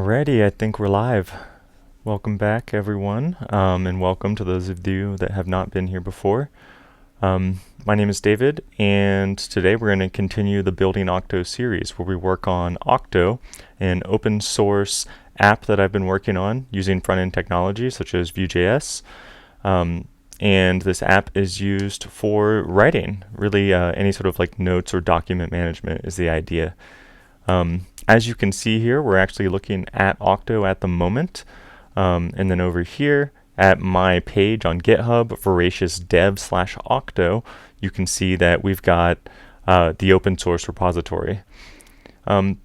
Alrighty, I think we're live. Welcome back, everyone, and welcome to those of you that have not been here before. My name is David, and today we're going to continue the Building Octo series, where we work on Octo, an open source app that I've been working on using front-end technology such as Vue.js. And this app is used for writing. Really, any sort of like notes or document management is the idea. As you can see here, we're actually looking at Octo at the moment. And then over here at my page on GitHub, voraciousdev/Octo, you can see that we've got the open source repository. I'm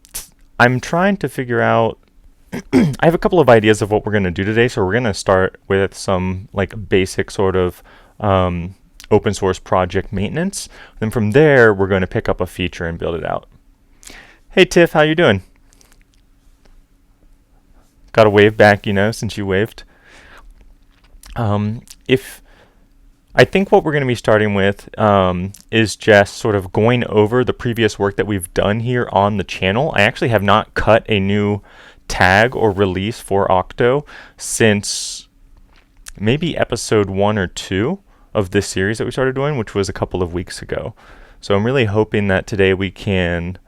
trying to figure out, I have a couple of ideas of what we're going to do today. So we're going to start with some like basic sort of open source project maintenance. Then from there, we're going to pick up a feature and build it out. Hey Tiff, how you doing? Got a wave back, since you waved. I think what we're going to be starting with is just sort of going over the previous work that we've done here on the channel. I actually have not cut a new tag or release for Octo since maybe episode 1 or 2 of this series that we started doing, which was a couple of weeks ago. So I'm really hoping that today we can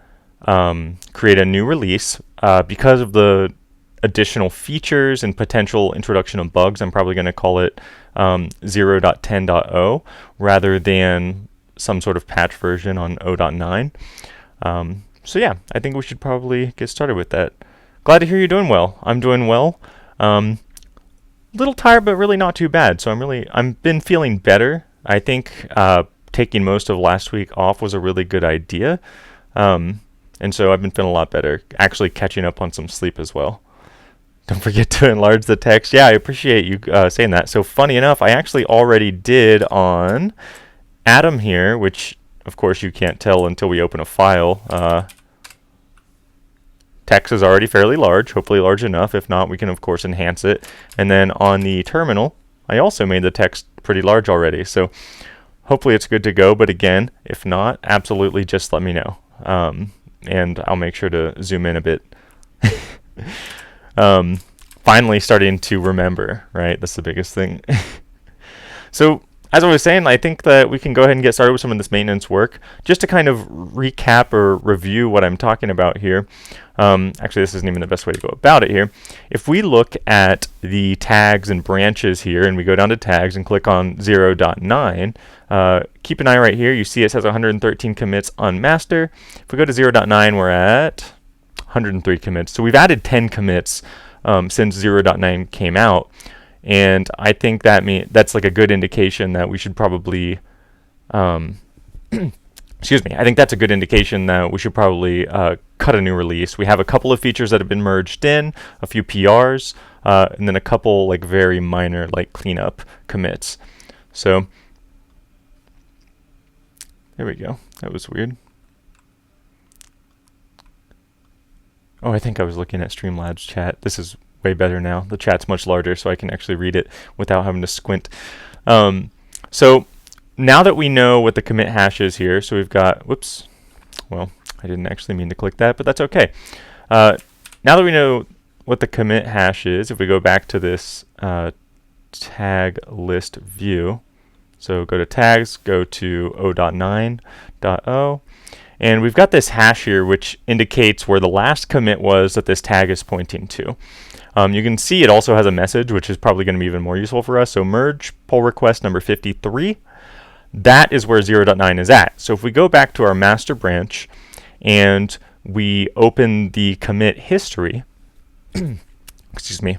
create a new release because of the additional features and potential introduction of bugs. I'm probably going to call it 0.10.0 rather than some sort of patch version on 0.9. So yeah, I think we should probably get started with that. Glad to hear you're doing well. I'm doing well. Little tired, but really not too bad. So I've been feeling better. I think taking most of last week off was a really good idea. And so I've been feeling a lot better, actually catching up on some sleep as well. Don't forget to enlarge the text. Yeah, I appreciate you saying that. So funny enough, I actually already did on Atom here, which of course you can't tell until we open a file. Text is already fairly large, hopefully large enough. If not, we can of course enhance it. And then on the terminal, I also made the text pretty large already. So hopefully it's good to go. But again, if not, absolutely just let me know. And I'll make sure to zoom in a bit. Finally starting to remember, right? That's the biggest thing. So as I was saying, I think that we can go ahead and get started with some of this maintenance work. Just to kind of recap or review what I'm talking about here. Actually, this isn't even the best way to go about it here. If we look at the tags and branches here, and we go down to tags and click on 0.9, keep an eye right here. You see it says 113 commits on master. If we go to 0.9, we're at 103 commits. So we've added 10 commits since 0.9 came out. And I think that's like a good indication that we should probably, excuse me, I think that's a good indication that we should probably cut a new release. We have a couple of features that have been merged in, a few PRs, and then a couple like very minor like cleanup commits. So there we go. That was weird. Oh, I think I was looking at Streamlined's chat. This is way better now. The chat's much larger, so I can actually read it without having to squint. So now that we know what the commit hash is here, so we've got, whoops, well, I didn't actually mean to click that, but that's okay. Now that we know what the commit hash is, if we go back to this tag list view, so go to tags, go to 0.9.0, and we've got this hash here which indicates where the last commit was that this tag is pointing to. You can see it also has a message, which is probably going to be even more useful for us. So merge pull request number 53. That is where 0.9 is at. So if we go back to our master branch and we open the commit history, excuse me,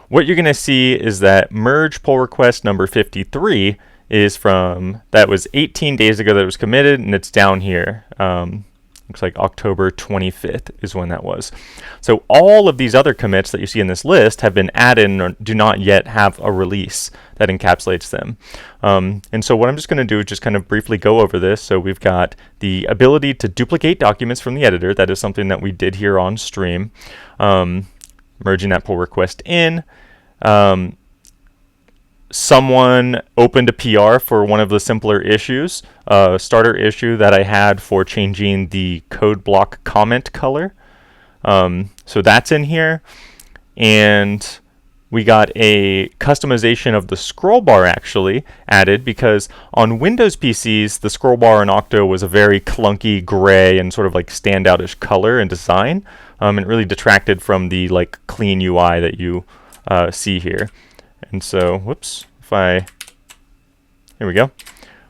what you're going to see is that merge pull request number 53 is that was 18 days ago that it was committed, and it's down here. Looks like October 25th is when that was. So all of these other commits that you see in this list have been added and do not yet have a release that encapsulates them. And so what I'm just going to do is just kind of briefly go over this. So we've got the ability to duplicate documents from the editor. That is something that we did here on stream. Merging that pull request in. Someone opened a PR for one of the simpler issues, a starter issue that I had for changing the code block comment color. So that's in here. and we got a customization of the scroll bar actually added, because on Windows PCs, the scroll bar in Octo was a very clunky gray and sort of like standoutish color and design. It really detracted from the like clean UI that you see here. And so, whoops, here we go.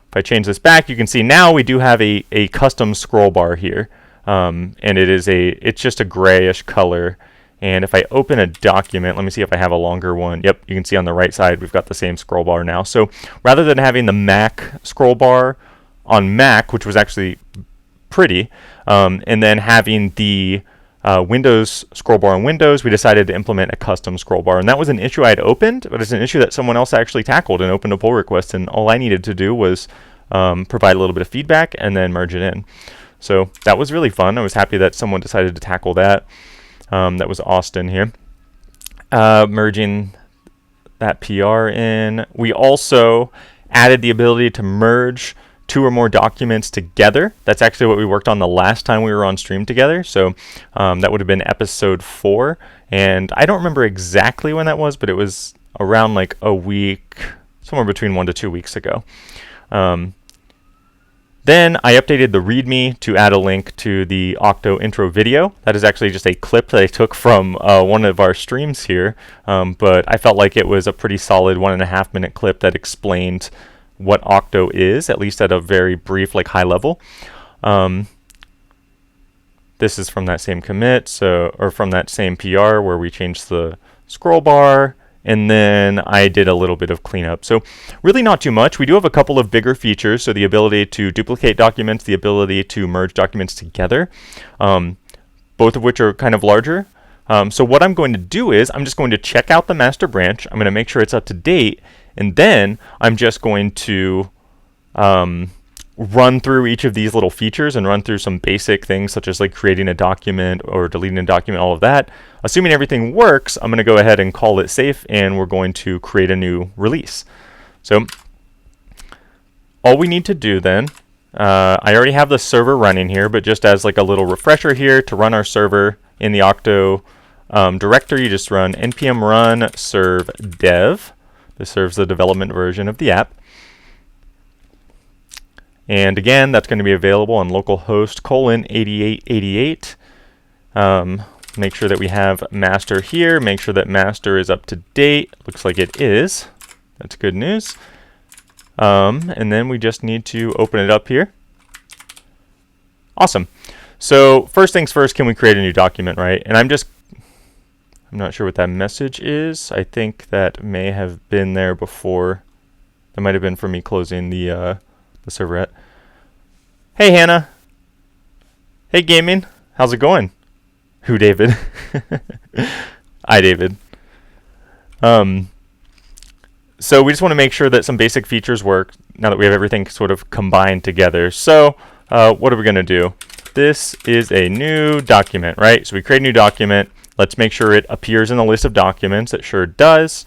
If I change this back, you can see now we do have a custom scroll bar here. And it's just a grayish color. And if I open a document, let me see if I have a longer one. Yep, you can see on the right side, we've got the same scroll bar now. So rather than having the Mac scroll bar on Mac, which was actually pretty, and then having the Windows scroll bar on Windows, we decided to implement a custom scroll bar. And that was an issue I had opened, but it's an issue that someone else actually tackled and opened a pull request. And all I needed to do was provide a little bit of feedback and then merge it in. So that was really fun. I was happy that someone decided to tackle that. That was Austin here. Merging that PR in. We also added the ability to merge 2 or more documents together. That's actually what we worked on the last time we were on stream together. So that would have been episode 4. And I don't remember exactly when that was, but it was around like a week, somewhere between 1 to 2 weeks ago. Then I updated the README to add a link to the Octo intro video. That is actually just a clip that I took from one of our streams here, but I felt like it was a pretty solid 1.5 minute clip that explained what Octo is, at least at a very brief, like high level. This is from that same commit, or from that same PR where we changed the scroll bar. And then I did a little bit of cleanup. So really not too much. We do have a couple of bigger features. So the ability to duplicate documents, the ability to merge documents together, both of which are kind of larger. So what I'm going to do is I'm just going to check out the master branch. I'm going to make sure it's up to date. And then I'm just going to run through each of these little features and run through some basic things such as like creating a document or deleting a document, all of that. Assuming everything works, I'm going to go ahead and call it safe, and we're going to create a new release. So all we need to do then, I already have the server running here, but just as like a little refresher here, to run our server in the Octo directory, you just run npm run serve dev. This serves the development version of the app. And again, that's going to be available on localhost :8888. Make sure that we have master here. Make sure that master is up to date. Looks like it is. That's good news. And then we just need to open it up here. Awesome. So first things first, can we create a new document, right? And I'm not sure what that message is. I think that may have been there before. That might have been for me closing the serverette. Hey, Hannah. Hey, gaming. How's it going? Who, David? I, David. So we just want to make sure that some basic features work now that we have everything sort of combined together. So what are we going to do? This is a new document, right? So we create a new document. Let's make sure it appears in the list of documents. It sure does.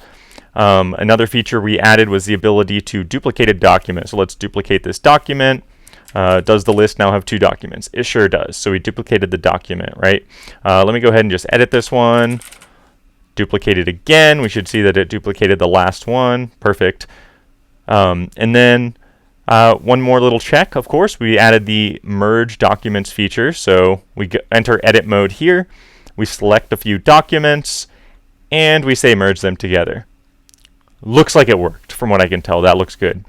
Another feature we added was the ability to duplicate a document. So let's duplicate this document. Does the list now have 2 documents? It sure does. So we duplicated the document, right? Let me go ahead and just edit this one. Duplicate it again. We should see that it duplicated the last one. Perfect. And then one more little check, of course. We added the merge documents feature. So we enter edit mode here. We select a few documents, and we say merge them together. Looks like it worked, from what I can tell. That looks good.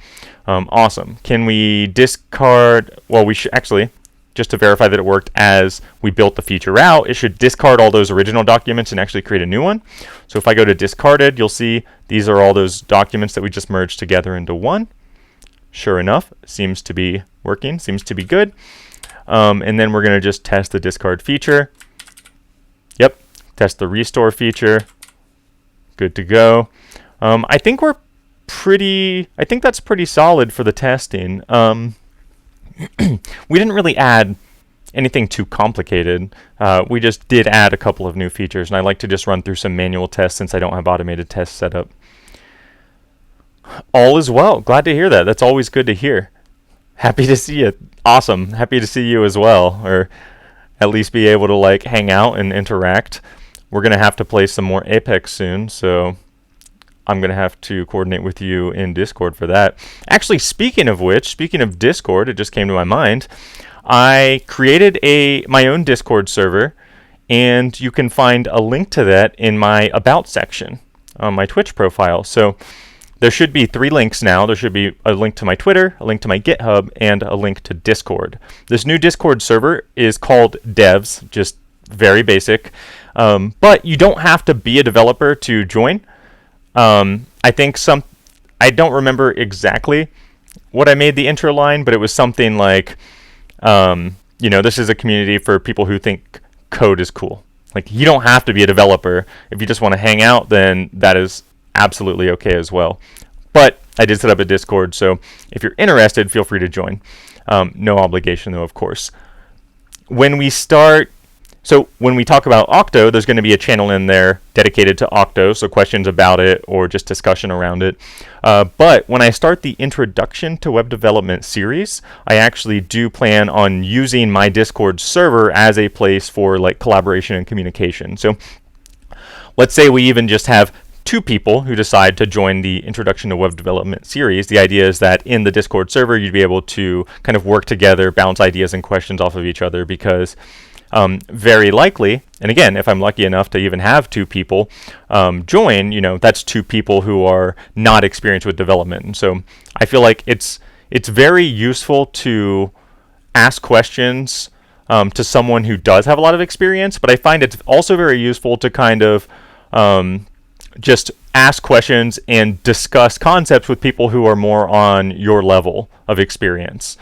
Awesome. Can we discard? Well, we should actually, just to verify that it worked as we built the feature out, it should discard all those original documents and actually create a new one. So if I go to discarded, you'll see these are all those documents that we just merged together into one. Sure enough, seems to be working, seems to be good. And then we're going to just test the discard feature. Yep, test the restore feature. Good to go. I think that's pretty solid for the testing. We didn't really add anything too complicated. We just did add a couple of new features, and I like to just run through some manual tests since I don't have automated tests set up. All is well. Glad to hear that. That's always good to hear. Happy to see you. Awesome. Happy to see you as well, or at least be able to like hang out and interact. we're going to have to play some more Apex soon, so I'm going to have to coordinate with you in Discord for that. Actually, speaking of which, speaking of Discord, it just came to my mind. I created my own Discord server, and you can find a link to that in my About section on my Twitch profile. So there should be 3 links now. There should be a link to my Twitter, a link to my GitHub, and a link to Discord. This new Discord server is called Devs, just very basic. But you don't have to be a developer to join. I think I don't remember exactly what I made the intro line, but it was something like, this is a community for people who think code is cool. Like, you don't have to be a developer. If you just want to hang out, then that is absolutely okay as well. But I did set up a Discord, so if you're interested, feel free to join. No obligation, though, of course. When we talk about Octo, there's going to be a channel in there dedicated to Octo, so questions about it or just discussion around it. But when I start the Introduction to Web Development series, I actually do plan on using my Discord server as a place for like collaboration and communication. So let's say we even just have 2 people who decide to join the Introduction to Web Development series. The idea is that in the Discord server, you'd be able to kind of work together, bounce ideas and questions off of each other, because very likely, and again, if I'm lucky enough to even have 2 people join, that's 2 people who are not experienced with development. And so I feel like it's very useful to ask questions to someone who does have a lot of experience, but I find it's also very useful to kind of just ask questions and discuss concepts with people who are more on your level of experience,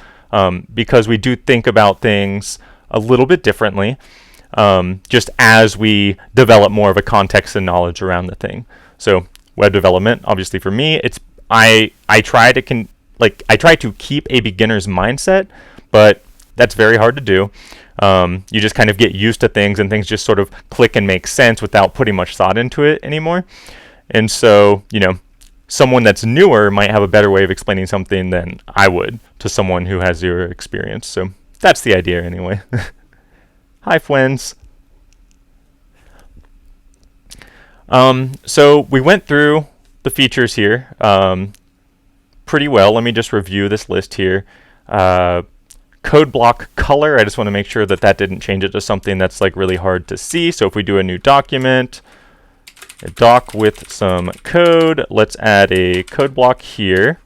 because we do think about things a little bit differently, just as we develop more of a context and knowledge around the thing. So web development, obviously for me, I try to keep a beginner's mindset, but that's very hard to do. You just kind of get used to things, and things just sort of click and make sense without putting much thought into it anymore. And so, someone that's newer might have a better way of explaining something than I would to someone who has 0 experience. So that's the idea anyway. Hi, friends. So we went through the features here pretty well. Let me just review this list here. Code block color, I just want to make sure that didn't change it to something that's like really hard to see. So if we do a new document, a doc with some code, let's add a code block here.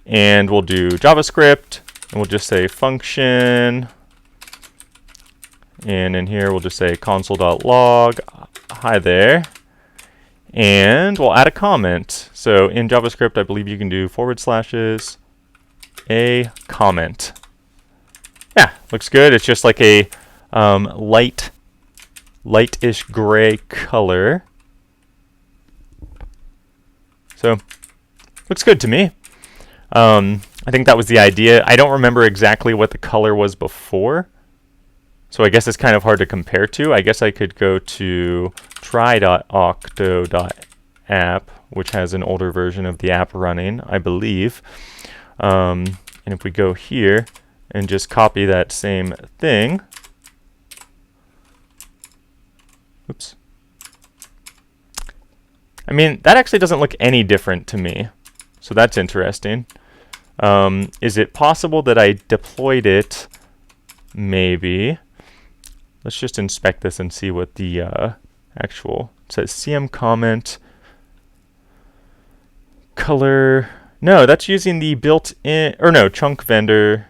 And we'll do JavaScript, and we'll just say function. And in here, we'll just say console.log, hi there. And we'll add a comment. So in JavaScript, I believe you can do // a comment. Yeah, looks good. It's just like a lightish gray color. So looks good to me. I think that was the idea. I don't remember exactly what the color was before, so I guess it's kind of hard to compare to. I guess I could go to try.octo.app, which has an older version of the app running, I believe. And if we go here and just copy that same thing, oops. I mean, that actually doesn't look any different to me, so that's interesting. Is it possible that I deployed it? Maybe. Let's just inspect this and see what the actual, it says CM comment color. No, that's using the built-in, or no, chunk vendor.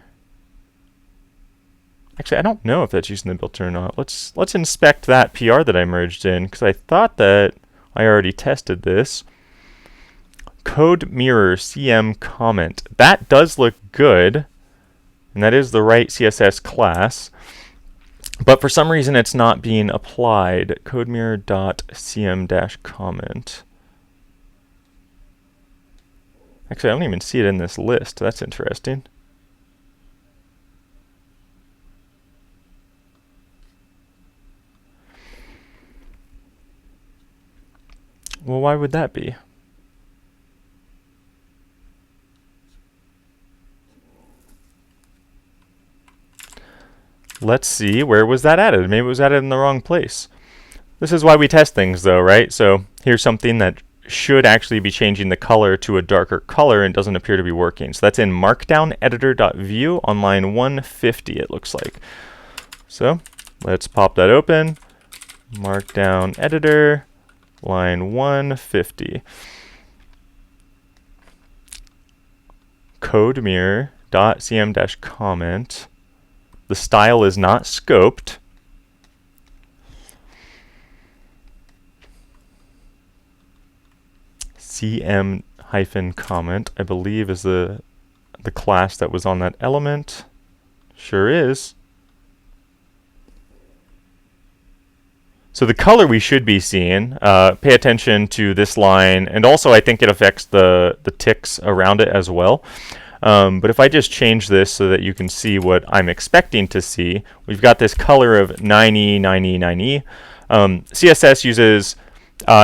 Actually, I don't know if that's using the built-in or not. Let's inspect that PR that I merged in, because I thought that I already tested this. Code mirror CM comment. That does look good, and that is the right CSS class. But for some reason, it's not being applied. Code mirror.cm-comment. Actually, I don't even see it in this list. That's interesting. Well, why would that be? let's see, where was that added? Maybe it was added in the wrong place. This is why we test things though, right? So here's something that should actually be changing the color to a darker color and doesn't appear to be working. So that's in markdown editor.view on line 150, it looks like. So let's pop that open. Markdown editor, line 150. Code mirror.cm-comment. The style is not scoped. cm-comment, I believe, is the class that was on that element. Sure is. So the color we should be seeing, pay attention to this line, and also I think it affects the ticks around it as well. But if I just change this so that you can see what I'm expecting to see, we've got this color of 9E, 9E, 9E. CSS uses,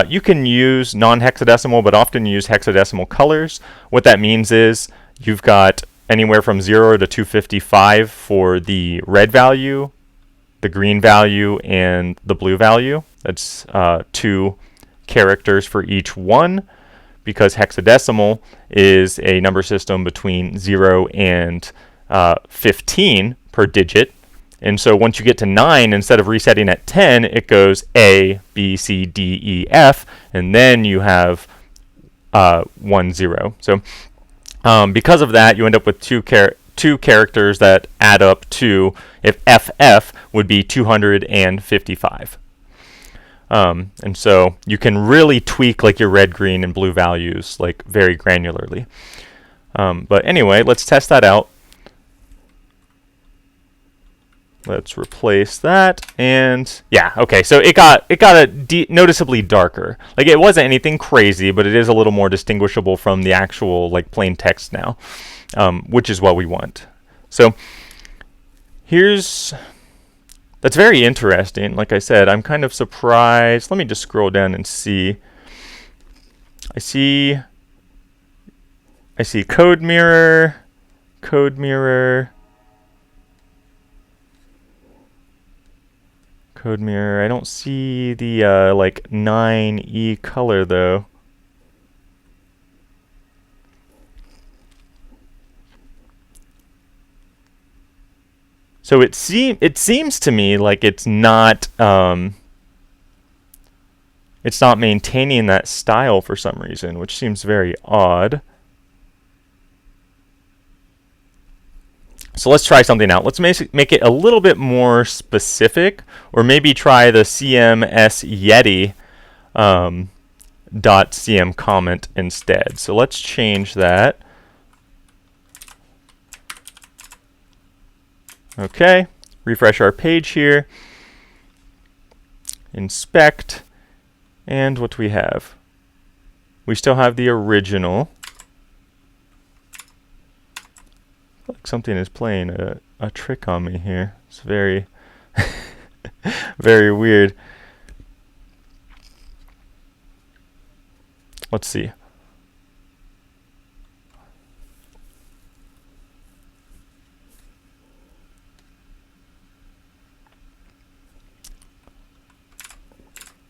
you can use non-hexadecimal, but often use hexadecimal colors. What that means is you've got anywhere from 0 to 255 for the red value, the green value, and the blue value. That's 2 characters for each one, because hexadecimal is a number system between 0 and 15 per digit. And so once you get to 9, instead of resetting at 10, it goes A, B, C, D, E, F, and then you have 1, 0. So because of that, you end up with two characters that add up to, if FF would be 255. And so you can really tweak like your red, green, and blue values like very granularly. But anyway, let's test that out. Let's replace that, and yeah, okay. So it got noticeably darker. Like, it wasn't anything crazy, but it is a little more distinguishable from the actual like plain text now, which is what we want. So that's very interesting. Like I said, I'm kind of surprised. Let me just scroll down and see. I see code mirror. Code mirror. I don't see the like 9E color though. So it seems to me like it's not maintaining that style for some reason, which seems very odd. So let's try something out. Let's make it a little bit more specific, or maybe try the CMS Yeti .cm comment instead. So let's change that. Okay, refresh our page here. Inspect, and what do we have? We still have the original. Like something is playing a trick on me here. It's very, very weird. Let's see.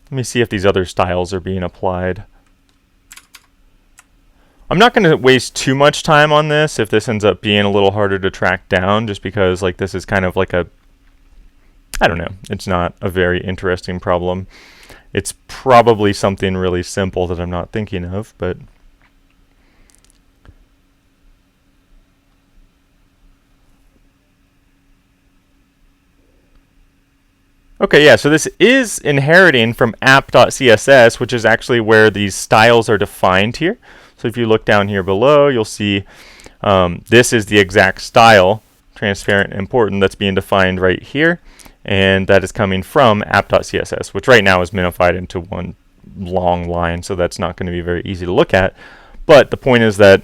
Let me see if these other styles are being applied. I'm not going to waste too much time on this if this ends up being a little harder to track down, just because like this is kind of like I don't know, it's not a very interesting problem. It's probably something really simple that I'm not thinking of, but okay, yeah, so this is inheriting from app.css, which is actually where these styles are defined here. So if you look down here below, you'll see this is the exact style, transparent and important, that's being defined right here. And that is coming from app.css, which right now is minified into one long line, so that's not going to be very easy to look at. But the point is that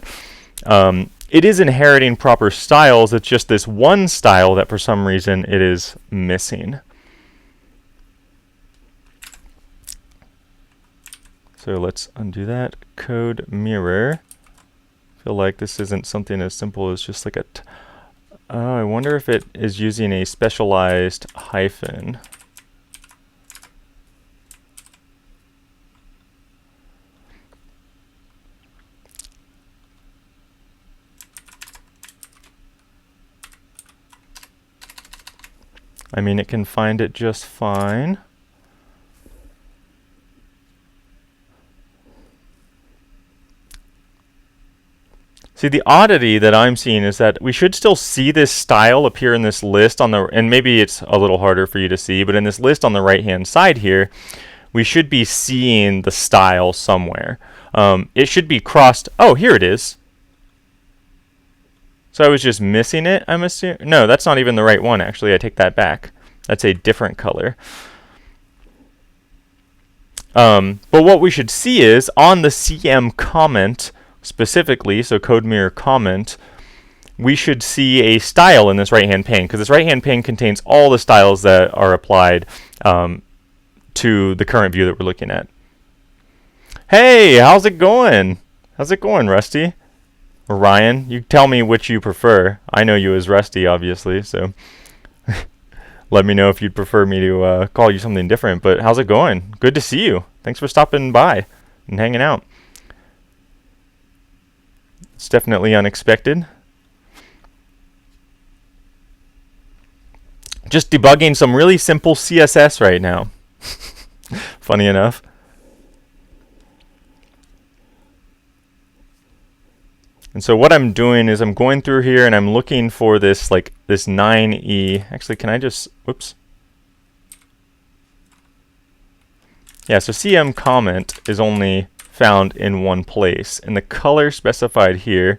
it is inheriting proper styles. It's just this one style that for some reason it is missing. So let's undo that. Code mirror. I feel like this isn't something as simple as just like Oh, I wonder if it is using a specialized hyphen. I mean, it can find it just fine. See, the oddity that I'm seeing is that we should still see this style appear in this list on the, and maybe it's a little harder for you to see, but in this list on the right-hand side here, we should be seeing the style somewhere. It should be crossed. Oh, here it is. So I was just missing it, I'm assuming. No, that's not even the right one, actually. I take that back. That's a different color. But what we should see is on the CM comment specifically, so code mirror comment, we should see a style in this right-hand pane, because this right-hand pane contains all the styles that are applied to the current view that we're looking at. Hey, how's it going? How's it going, Rusty? Or Ryan, you tell me which you prefer. I know you as Rusty, obviously, so let me know if you'd prefer me to call you something different. But how's it going? Good to see you. Thanks for stopping by and hanging out. It's definitely unexpected. Just debugging some really simple CSS right now. Funny enough. And so what I'm doing is I'm going through here and I'm looking for this, like this 9E. Actually, can I just, whoops. Yeah, so CM comment is only found in one place. And the color specified here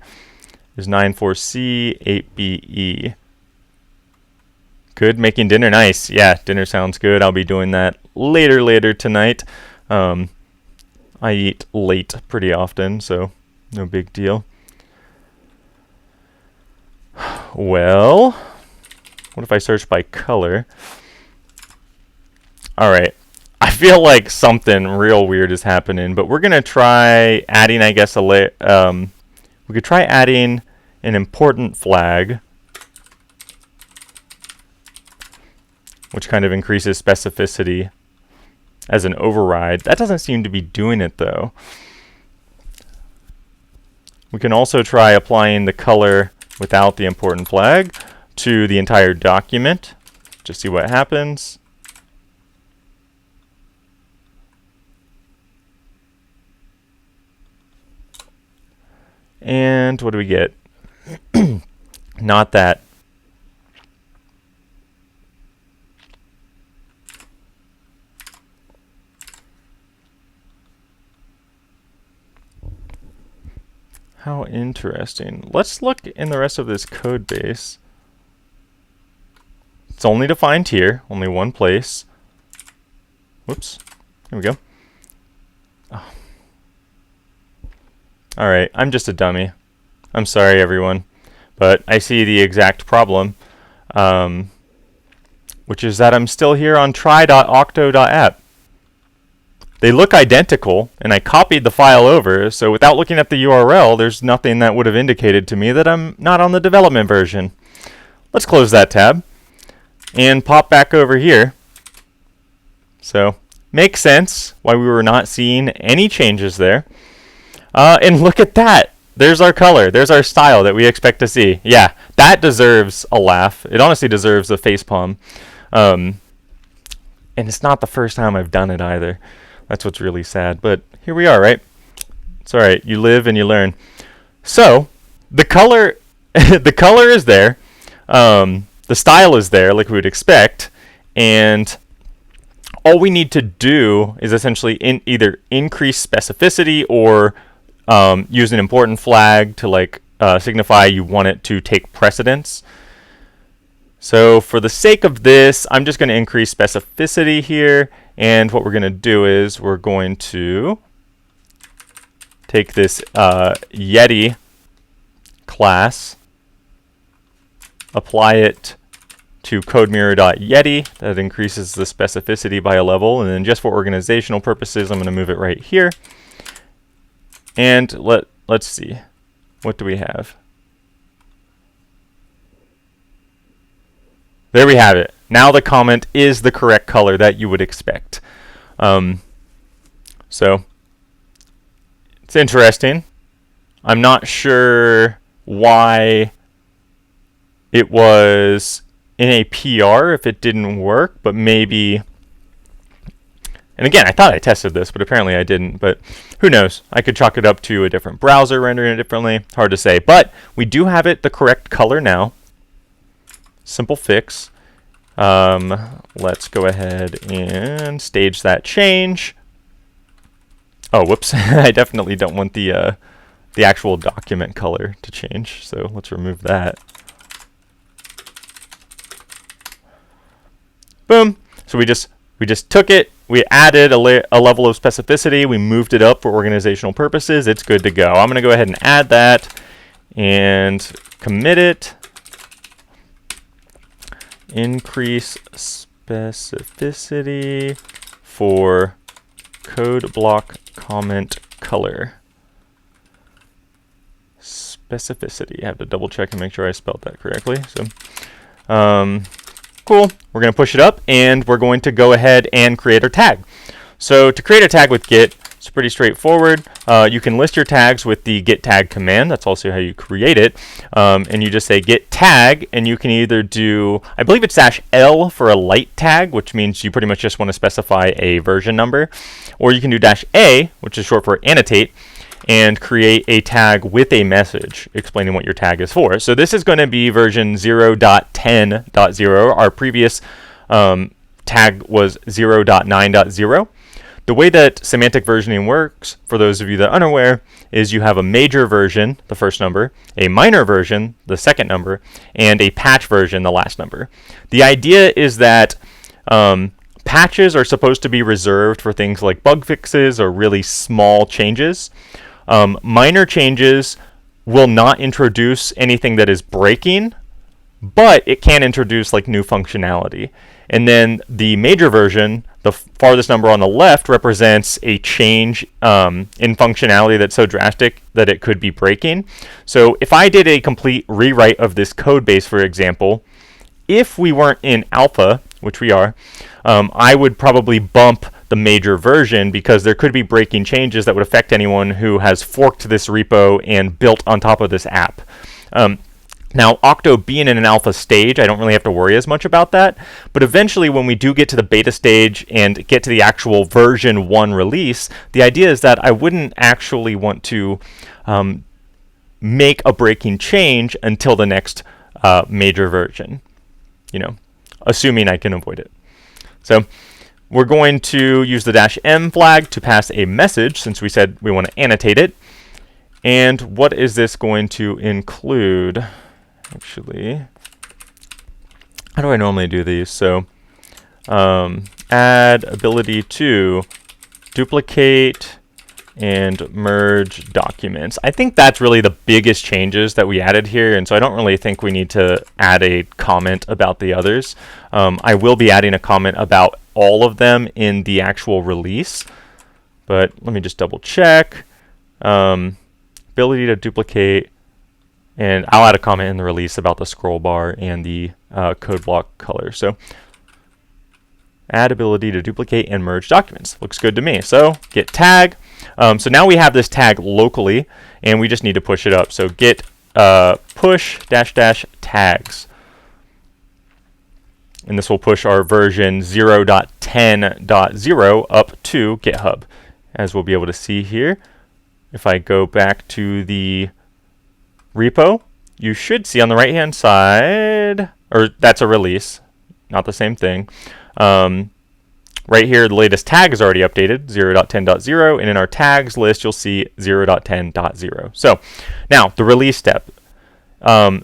is 94C 8BE. Good, making dinner nice. Yeah, dinner sounds good. I'll be doing that later tonight. I eat late pretty often, so no big deal. Well, what if I search by color? All right. I feel like something real weird is happening, but we're going to try adding, I guess, we could try adding an important flag, which kind of increases specificity as an override. That doesn't seem to be doing it, though. We can also try applying the color without the important flag to the entire document. Just see what happens. And what do we get? Not that. How interesting. Let's look in the rest of this code base. It's only defined here, only one place. Whoops. Here we go. Oh. All right, I'm just a dummy. I'm sorry, everyone. But I see the exact problem, which is that I'm still here on try.octo.app. They look identical, and I copied the file over, so without looking at the URL, there's nothing that would have indicated to me that I'm not on the development version. Let's close that tab and pop back over here. So, makes sense why we were not seeing any changes there. And look at that. There's our color. There's our style that we expect to see. Yeah, that deserves a laugh. It honestly deserves a facepalm. And it's not the first time I've done it either. That's what's really sad. But here we are, right? It's all right. You live and you learn. So the color, the color is there. The style is there, like we would expect. And all we need to do is essentially either increase specificity or use an important flag to like signify you want it to take precedence. So for the sake of this, I'm just going to increase specificity here. And what we're going to do is we're going to take this Yeti class, apply it to codemirror.yeti. That increases the specificity by a level. And then just for organizational purposes, I'm going to move it right here. And let's see. What do we have? there we have it. Now the comment is the correct color that you would expect. So it's interesting. I'm not sure why it was in a PR if it didn't work, but maybe, and again, I thought I tested this, but apparently I didn't, but who knows? I could chalk it up to a different browser rendering it differently. Hard to say, but we do have it the correct color now. Simple fix. Let's go ahead and stage that change. Oh, whoops. I definitely don't want the actual document color to change, so let's remove that. Boom. So we just took it, we added a level of specificity, we moved it up for organizational purposes. It's good to go. I'm going to go ahead and add that and commit it. Increase specificity for code block comment color. Specificity. I have to double check and make sure I spelled that correctly. So, cool. We're going to push it up, and we're going to go ahead and create our tag. So to create a tag with Git, it's pretty straightforward. You can list your tags with the git tag command. That's also how you create it. And you just say git tag, and you can either do, I believe it's -L for a light tag, which means you pretty much just want to specify a version number. Or you can do -A, which is short for annotate, and create a tag with a message explaining what your tag is for. So this is going to be version 0.10.0. Our previous tag was 0.9.0. The way that semantic versioning works, for those of you that are unaware, is you have a major version, the first number, a minor version, the second number, and a patch version, the last number. The idea is that patches are supposed to be reserved for things like bug fixes or really small changes. Minor changes will not introduce anything that is breaking, but it can introduce like new functionality. And then the major version, the farthest number on the left, represents a change in functionality that's so drastic that it could be breaking. So if I did a complete rewrite of this code base, for example, if we weren't in alpha, which we are, I would probably bump the major version because there could be breaking changes that would affect anyone who has forked this repo and built on top of this app. Now, Octo being in an alpha stage, I don't really have to worry as much about that. But eventually, when we do get to the beta stage and get to the actual version 1 release, the idea is that I wouldn't actually want to make a breaking change until the next major version, assuming I can avoid it. So we're going to use the -M flag to pass a message, since we said we want to annotate it. And what is this going to include? Actually, how do I normally do these? So add ability to duplicate and merge documents. I think that's really the biggest changes that we added here, and so I don't really think we need to add a comment about the others. I will be adding a comment about all of them in the actual release, but let me just double check. Ability to duplicate, and I'll add a comment in the release about the scroll bar and the code block color. So add ability to duplicate and merge documents. Looks good to me. So git tag. So now we have this tag locally, and we just need to push it up. So git push --tags. And this will push our version 0.10.0 up to GitHub, as we'll be able to see here. If I go back to the repo, you should see on the right-hand side, or that's a release, not the same thing. Right here, the latest tag is already updated, 0.10.0, and in our tags list, you'll see 0.10.0. So now the release step.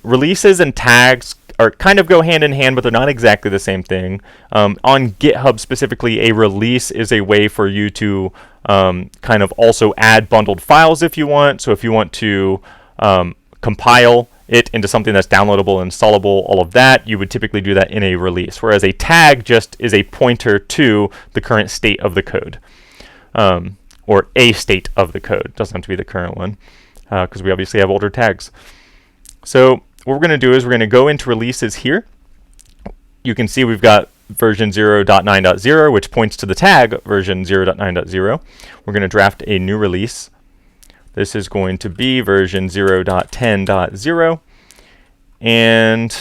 Releases and tags are kind of go hand in hand, but they're not exactly the same thing. On GitHub specifically, a release is a way for you to kind of also add bundled files if you want. So if you want to compile it into something that's downloadable, installable, all of that, you would typically do that in a release. Whereas a tag just is a pointer to the current state of the code, or a state of the code. It doesn't have to be the current one, because we obviously have older tags. So what we're going to do is we're going to go into releases here. you can see we've got version 0.9.0, which points to the tag version 0.9.0. We're going to draft a new release. This is going to be version 0.10.0. And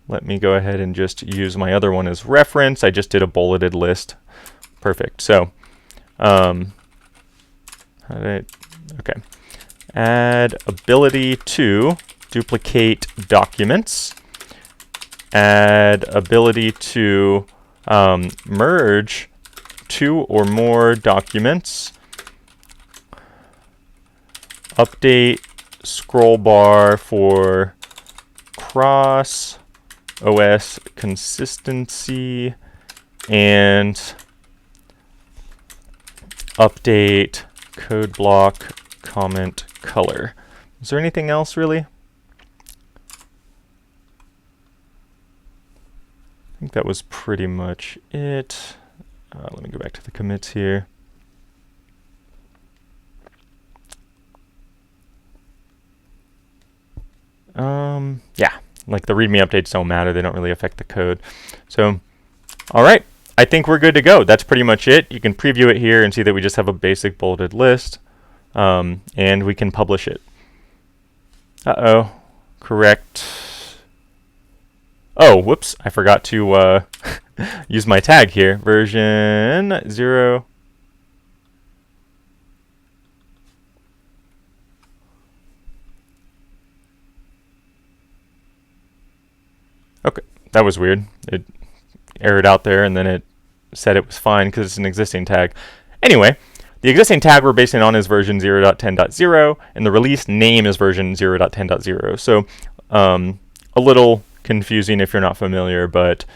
let me go ahead and just use my other one as reference. I just did a bulleted list. Perfect. So, okay. Add ability to duplicate documents. Add ability to merge 2 or more documents. Update scroll bar for cross OS consistency, and update code block comment color. Is there anything else really? I think that was pretty much it. Let me go back to the commits here. Yeah, like the README updates don't matter. They don't really affect the code. So, all right, I think we're good to go. That's pretty much it. You can preview it here and see that we just have a basic bulleted list, and we can publish it. Uh-oh, correct. Oh, whoops, I forgot to use my tag here. Version 0. Okay, that was weird. It errored out there and then it said it was fine because it's an existing tag. Anyway, the existing tag we're basing on is version 0.10.0 and the release name is version 0.10.0. So a little confusing if you're not familiar, but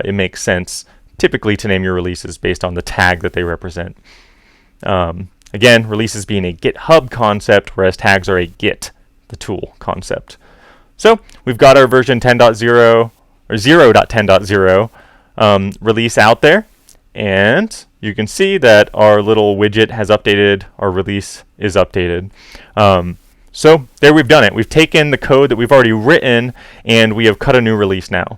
it makes sense typically to name your releases based on the tag that they represent. Again, releases being a GitHub concept, whereas tags are a Git, the tool concept. So we've got our version 10.0 or 0.10.0 release out there, and you can see that our little widget has updated, our release is updated. So there we've done it. We've taken the code that we've already written and we have cut a new release now.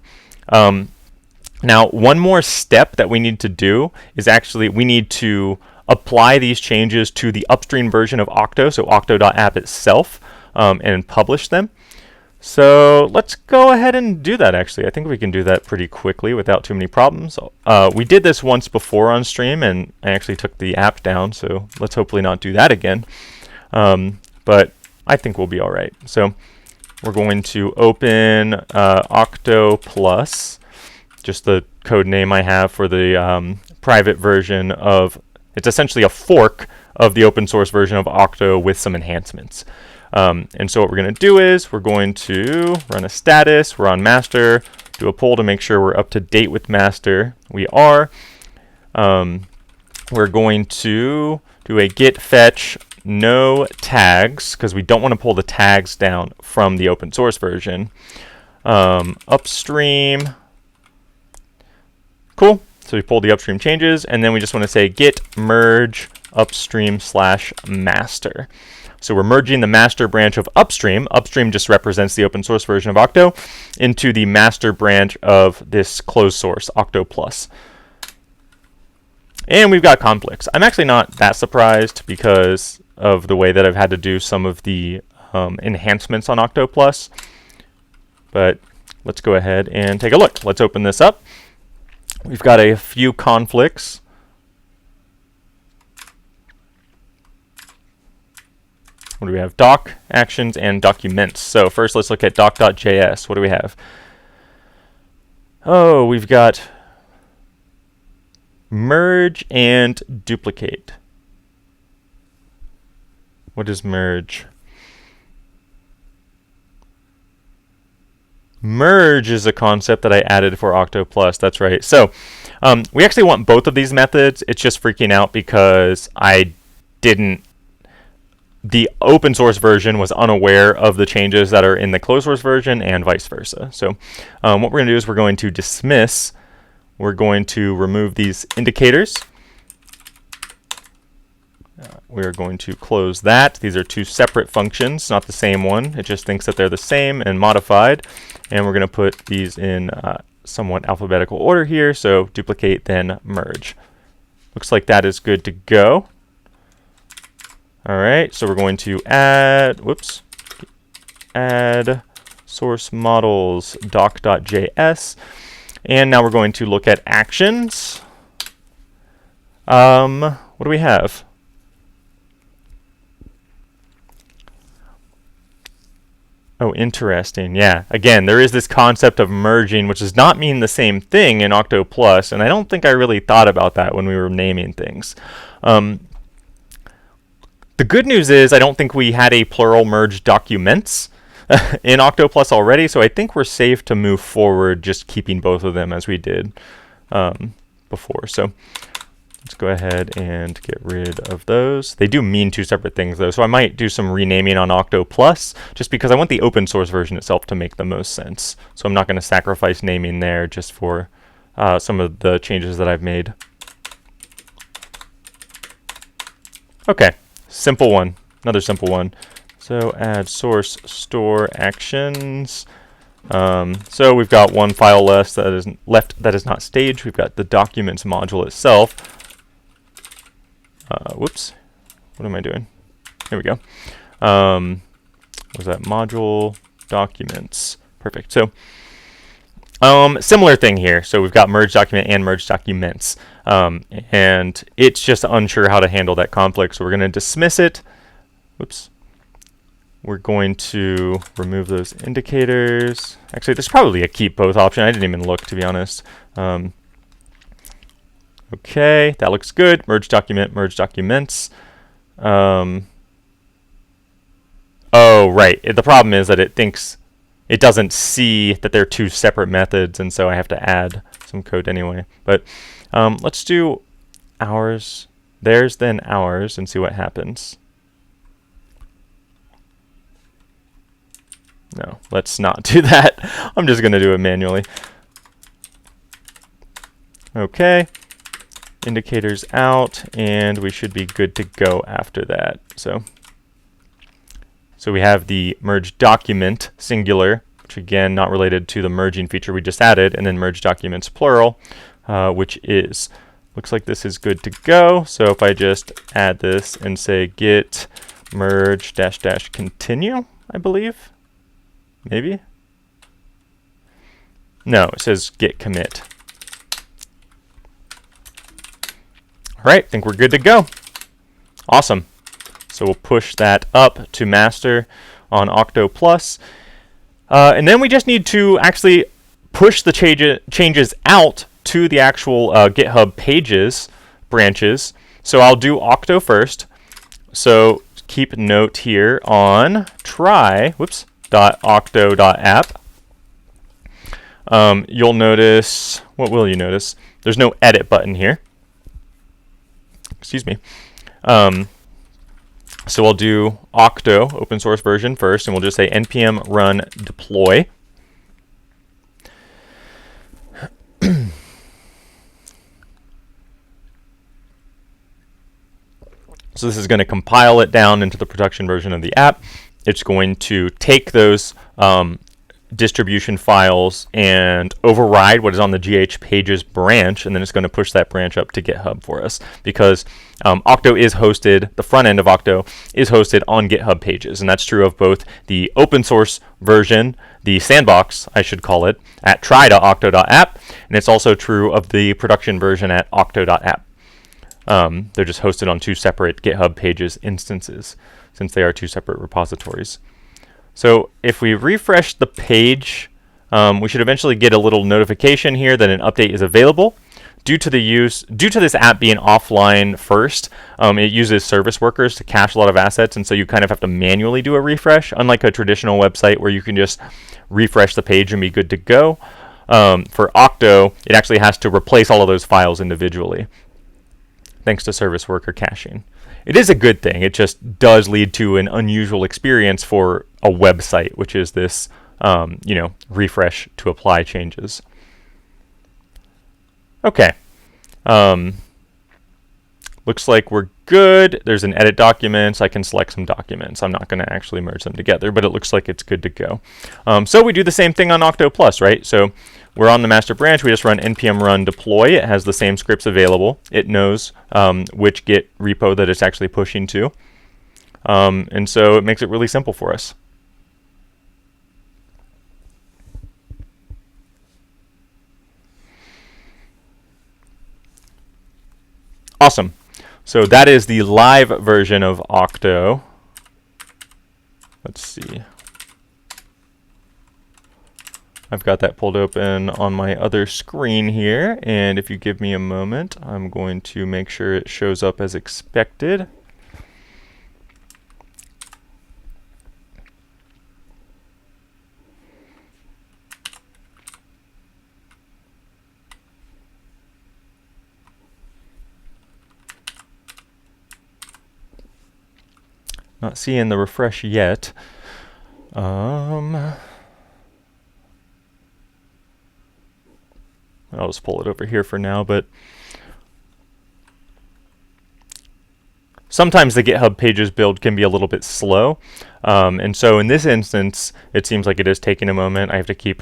Now, one more step that we need to do is actually we need to apply these changes to the upstream version of Octo, so octo.app itself, and publish them. So let's go ahead and do that, actually. I think we can do that pretty quickly without too many problems. We did this once before on stream, and I actually took the app down, so let's hopefully not do that again. But I think we'll be all right. So we're going to open Octo Plus, just the code name I have for the private version of, it's essentially a fork of the open source version of Octo with some enhancements. And so what we're going to do is we're going to run a status. We're on master, do a poll to make sure we're up to date with master. We are. We're going to do a git fetch no tags because we don't want to pull the tags down from the open source version. Upstream. Cool. So we pulled the upstream changes, and then we just want to say git merge upstream/master. So we're merging the master branch of upstream. Upstream just represents the open source version of Octo into the master branch of this closed source, Octo Plus. And we've got conflicts. I'm actually not that surprised because of the way that I've had to do some of the enhancements on Octo Plus. But let's go ahead and take a look. Let's open this up. We've got a few conflicts. What do we have? Doc, actions, and documents. So first let's look at doc.js. What do we have? Oh, we've got merge and duplicate. What is merge? Merge is a concept that I added for Octo Plus. That's right. So we actually want both of these methods. It's just freaking out because the open source version was unaware of the changes that are in the closed source version and vice versa. So what we're going to do is we're going to dismiss. We're going to remove these indicators. We're going to close that. These are two separate functions, not the same one. It just thinks that they're the same and modified. And we're going to put these in somewhat alphabetical order here, so duplicate, then merge. Looks like that is good to go. All right, so we're going to add source models doc.js, and now we're going to look at actions. What do we have? Oh, interesting. Yeah. Again, there is this concept of merging, which does not mean the same thing in Octo Plus, and I don't think I really thought about that when we were naming things. The good news is I don't think we had a plural merge documents in Octo Plus already, so I think we're safe to move forward just keeping both of them as we did before. So let's go ahead and get rid of those. They do mean two separate things though, so I might do some renaming on Octo Plus just because I want the open source version itself to make the most sense. So I'm not going to sacrifice naming there just for some of the changes that I've made. Okay, simple one, another simple one. So add source store actions. So we've got one file left that is not staged. We've got the documents module itself. Whoops, what am I doing? Here we go. Was that module documents? Perfect. So similar thing here. So we've got merge document and merge documents, and it's just unsure how to handle that conflict. So we're going to dismiss it. Whoops. We're going to remove those indicators. Actually, there's probably a keep both option. I didn't even look, to be honest. Okay, that looks good. Merge document, merge documents. Oh, right. The problem is that it thinks it doesn't see that they're two separate methods, and so I have to add some code anyway. But let's do ours, theirs, then ours, and see what happens. No, let's not do that. I'm just going to do it manually. Okay. Indicators out, and we should be good to go after that. So we have the merge document singular, which again, not related to the merging feature we just added, and then merge documents plural, which is, looks like this is good to go. So if I just add this and say git merge -- continue, I believe. Maybe? No, it says git commit. All right, I think we're good to go. Awesome. So we'll push that up to master on Octo Plus. And then we just need to actually push the changes out to the actual GitHub pages branches. So I'll do Octo first. So keep note here on try.octo.app. You'll notice, what will you notice? There's no edit button here. Excuse me. So we'll do Octo, open source version first, and we'll just say npm run deploy. So this is going to compile it down into the production version of the app. It's going to take those distribution files and override what is on the GH pages branch, and then it's going to push that branch up to GitHub for us because Octo is hosted, the front end of Octo is hosted on GitHub pages, and that's true of both the open source version, the sandbox, I should call it, at try.octo.app, and it's also true of the production version at octo.app. They're just hosted on two separate GitHub pages instances since they are two separate repositories. So if we refresh the page, we should eventually get a little notification here that an update is available. Due to this app being offline first, it uses service workers to cache a lot of assets, and so you kind of have to manually do a refresh, unlike a traditional website where you can just refresh the page and be good to go. For Octo, it actually has to replace all of those files individually, thanks to service worker caching. It is a good thing. It just does lead to an unusual experience for a website, which is this, refresh to apply changes. Okay. looks like we're good. There's an edit documents. I can select some documents. I'm not going to actually merge them together, but it looks like it's good to go. So we do the same thing on Octo Plus, right? So we're on the master branch. We just run npm run deploy. It has the same scripts available. It knows which Git repo that it's actually pushing to. And so it makes it really simple for us. Awesome. So that is the live version of Octo. Let's see. I've got that pulled open on my other screen here, and if you give me a moment, I'm going to make sure it shows up as expected. Not seeing the refresh yet. I'll just pull it over here for now, but sometimes the GitHub pages build can be a little bit slow. And so in this instance, it seems like it is taking a moment. I have to keep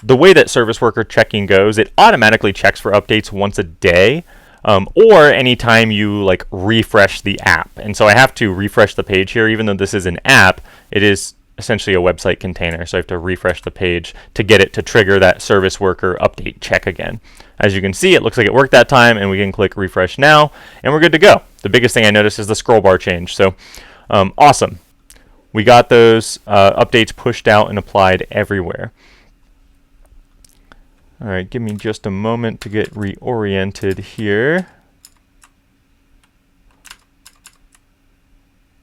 the way that service worker checking goes, it automatically checks for updates once a day. Or anytime you like refresh the app. And so I have to refresh the page here, even though this is an app, it is essentially a website container. So I have to refresh the page to get it to trigger that service worker update check again. As you can see, it looks like it worked that time, and we can click refresh now, and we're good to go. The biggest thing I noticed is the scroll bar change. So awesome. We got those updates pushed out and applied everywhere. All right, give me just a moment to get reoriented here.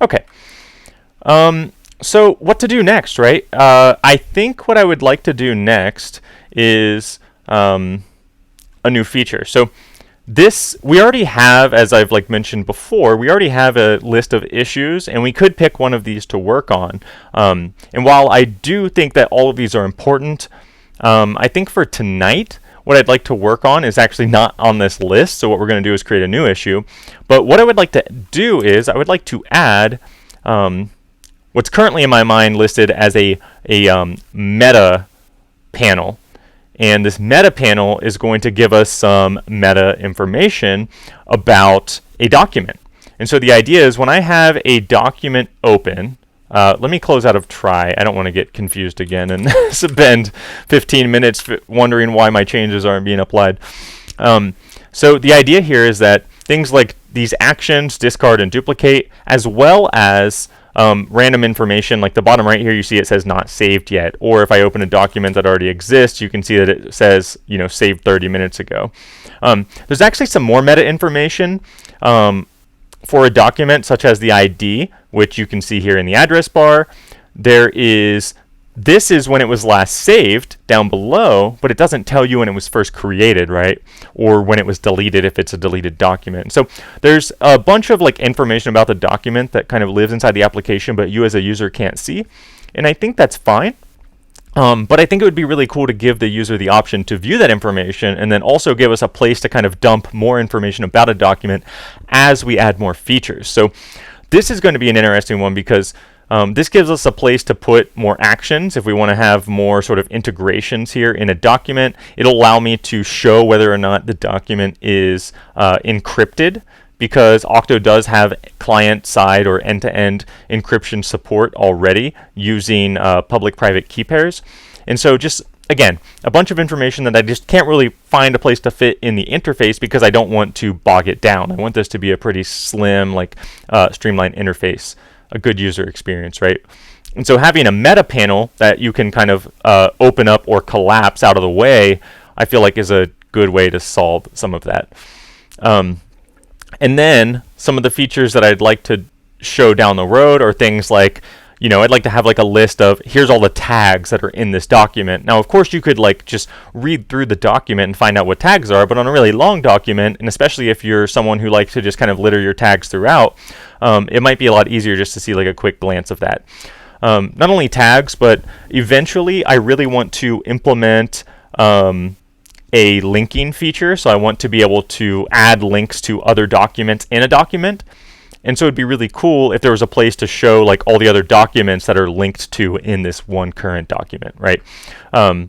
Okay. So what to do next, right? I think what I would like to do next is a new feature. So this, we already have, as I've like mentioned before, we already have a list of issues, and we could pick one of these to work on. And while I do think that all of these are important, I think for tonight, what I'd like to work on is actually not on this list. So what we're going to do is create a new issue. But what I would like to do is I would like to add what's currently in my mind listed as a meta panel. And this meta panel is going to give us some meta information about a document. And so the idea is when I have a document open, let me close out of try. I don't want to get confused again and spend 15 minutes wondering why my changes aren't being applied. So the idea here is that things like these actions, discard and duplicate, as well as random information, like the bottom right here, you see it says not saved yet. Or if I open a document that already exists, you can see that it says, saved 30 minutes ago. There's actually some more meta information for a document, such as the ID, which you can see here in the address bar. This is when it was last saved down below, but it doesn't tell you when it was first created, right? Or when it was deleted if it's a deleted document. So there's a bunch of like information about the document that kind of lives inside the application, but you as a user can't see. And I think that's fine. But I think it would be really cool to give the user the option to view that information, and then also give us a place to kind of dump more information about a document as we add more features. So this is going to be an interesting one because this gives us a place to put more actions. If we want to have more sort of integrations here in a document, it'll allow me to show whether or not the document is encrypted, because Octo does have client-side or end-to-end encryption support already using public-private key pairs. And so just, again, a bunch of information that I just can't really find a place to fit in the interface because I don't want to bog it down. I want this to be a pretty slim, like streamlined interface, a good user experience, right? And so having a meta panel that you can kind of open up or collapse out of the way, I feel like is a good way to solve some of that. And then some of the features that I'd like to show down the road are things like, I'd like to have like a list of here's all the tags that are in this document. Now, of course, you could like just read through the document and find out what tags are, but on a really long document, and especially if you're someone who likes to just kind of litter your tags throughout, it might be a lot easier just to see like a quick glance of that. Not only tags, but eventually I really want to implement a linking feature, so I want to be able to add links to other documents in a document. And so it'd be really cool if there was a place to show like all the other documents that are linked to in this one current document, right? And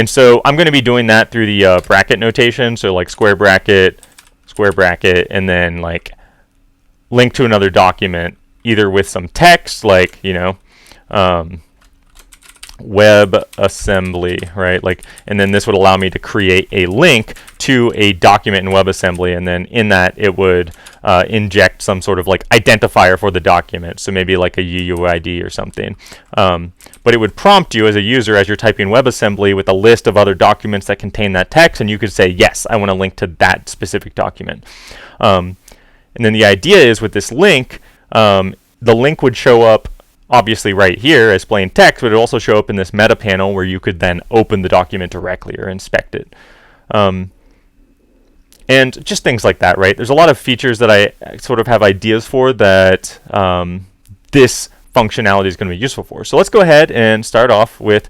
so I'm going to be doing that through the bracket notation, so like square bracket, and then like link to another document, either with some text, like, you know, WebAssembly, right? Like, and then this would allow me to create a link to a document in WebAssembly, and then in that it would inject some sort of like identifier for the document, so maybe like a UUID or something. But it would prompt you as a user as you're typing WebAssembly with a list of other documents that contain that text, and you could say, yes, I want to link to that specific document. And then the idea is with this link, the link would show up obviously right here as plain text, but it would also show up in this meta panel where you could then open the document directly or inspect it. And just things like that, right? There's a lot of features that I sort of have ideas for that this functionality is going to be useful for. So let's go ahead and start off with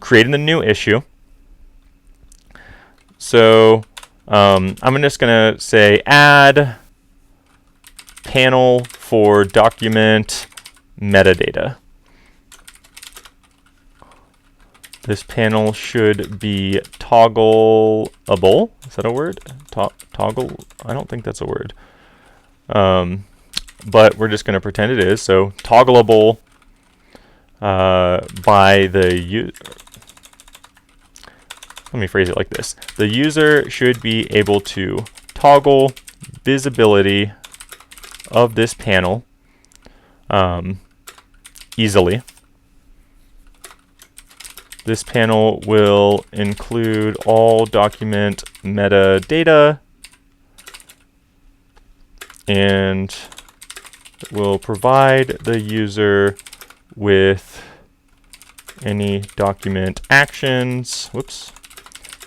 creating the new issue. So I'm just going to say add panel for document metadata. This panel should be toggleable. Is that a word? Toggle? I don't think that's a word. But we're just going to pretend it is. So toggleable by the user. Let me phrase it like this. The user should be able to toggle visibility of this panel easily. This panel will include all document metadata and will provide the user with any document actions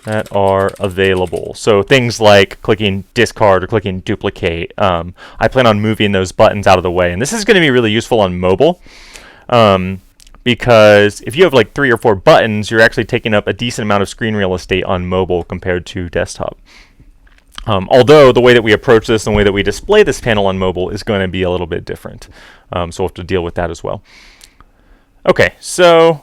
that are available. So things like clicking discard or clicking duplicate. I plan on moving those buttons out of the way. And this is going to be really useful on mobile. Because if you have like 3 or 4 buttons, you're actually taking up a decent amount of screen real estate on mobile compared to desktop. Although the way that we approach this and the way that we display this panel on mobile is going to be a little bit different. So we'll have to deal with that as well. Okay, so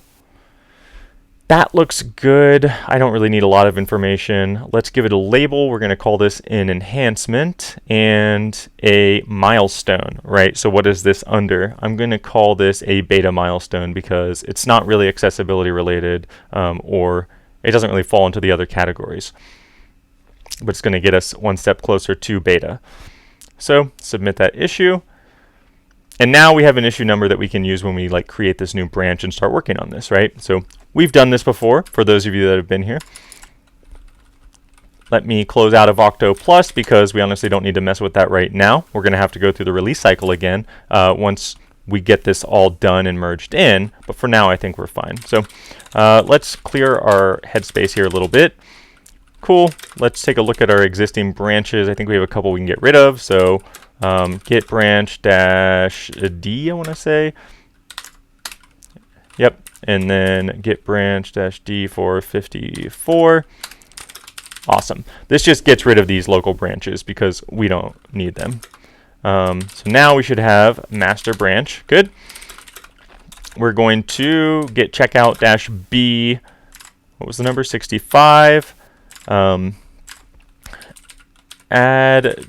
that looks good. I don't really need a lot of information. Let's give it a label. We're going to call this an enhancement and a milestone, right? So what is this under? I'm going to call this a beta milestone because it's not really accessibility related, or it doesn't really fall into the other categories. But it's going to get us one step closer to beta. So submit that issue. And now we have an issue number that we can use when we like create this new branch and start working on this, right? So we've done this before for those of you that have been here. Let me close out of Octo Plus because we honestly don't need to mess with that right now. We're going to have to go through the release cycle again once we get this all done and merged in. But for now, I think we're fine. So let's clear our headspace here a little bit. Cool. Let's take a look at our existing branches. I think we have a couple we can get rid of. So git branch -d, I want to say. Yep. And then git branch -d for 54. Awesome. This just gets rid of these local branches because we don't need them. So now we should have master branch. Good. We're going to git checkout -b. What was the number? 65. Add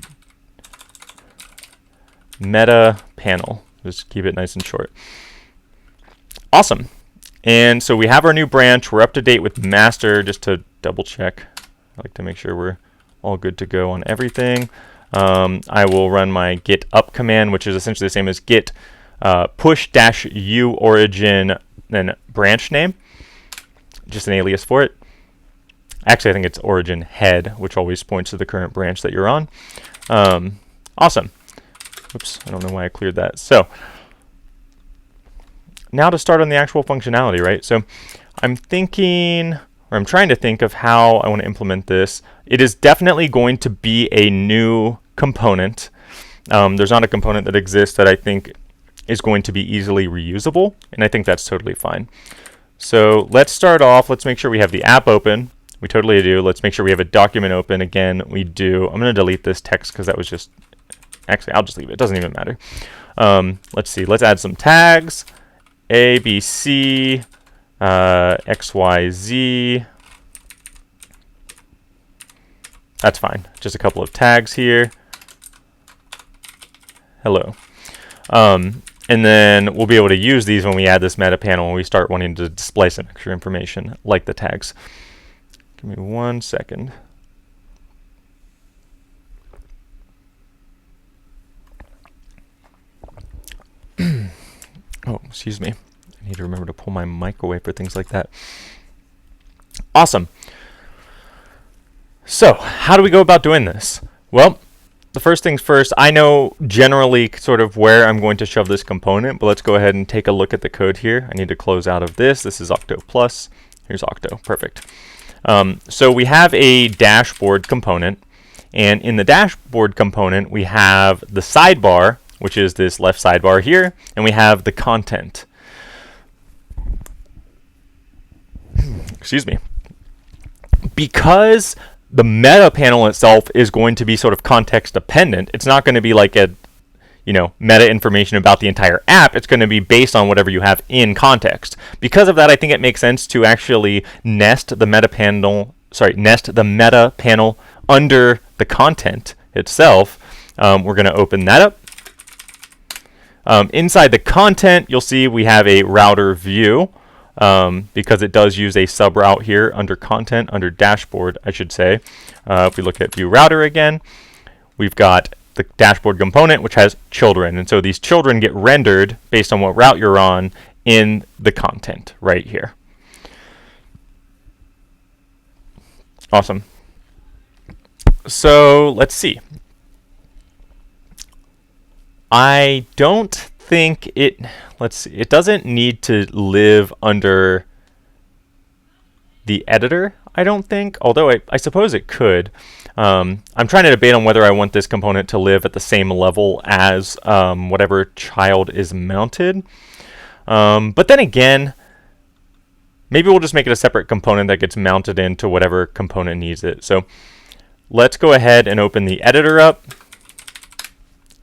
meta panel. Just keep it nice and short. Awesome. And so we have our new branch. We're up to date with master, just to double check. I like to make sure we're all good to go on everything. I will run my git up command, which is essentially the same as git push -u origin then branch name. Just an alias for it. Actually, I think it's origin head, which always points to the current branch that you're on. Awesome. Oops, I don't know why I cleared that. So now to start on the actual functionality, right? So I'm thinking, or I'm trying to think of how I want to implement this. It is definitely going to be a new component. There's not a component that exists that I think is going to be easily reusable, and I think that's totally fine. So let's start off. Let's make sure we have the app open. We totally do. Let's make sure we have a document open. Again, we do. I'm going to delete this text because that was just, actually, I'll just leave it. It doesn't even matter. Let's see. Let's add some tags. A, B, C, X, Y, Z. That's fine. Just a couple of tags here. Hello. And then we'll be able to use these when we add this meta panel when we start wanting to display some extra information, like the tags. Give me 1 second. Oh, excuse me. I need to remember to pull my mic away for things like that. Awesome. So, how do we go about doing this? Well, the first things first, I know generally sort of where I'm going to shove this component, but let's go ahead and take a look at the code here. I need to close out of this. This is Octo Plus. Here's Octo. Perfect. So we have a dashboard component, and in the dashboard component, we have the sidebar, which is this left sidebar here, and we have the content. Excuse me. Because the meta panel itself is going to be sort of context dependent, it's not going to be like a, meta information about the entire app. It's going to be based on whatever you have in context. Because of that, I think it makes sense to actually nest the meta panel under the content itself. We're going to open that up. Inside the content, you'll see we have a router view, because it does use a sub route here under content, under dashboard, I should say. If we look at view router again, we've got the dashboard component, which has children. And so these children get rendered based on what route you're on in the content right here. Awesome. So let's see. I don't think it doesn't need to live under the editor, I don't think, although I suppose it could. I'm trying to debate on whether I want this component to live at the same level as whatever child is mounted. But then again, maybe we'll just make it a separate component that gets mounted into whatever component needs it. So let's go ahead and open the editor up.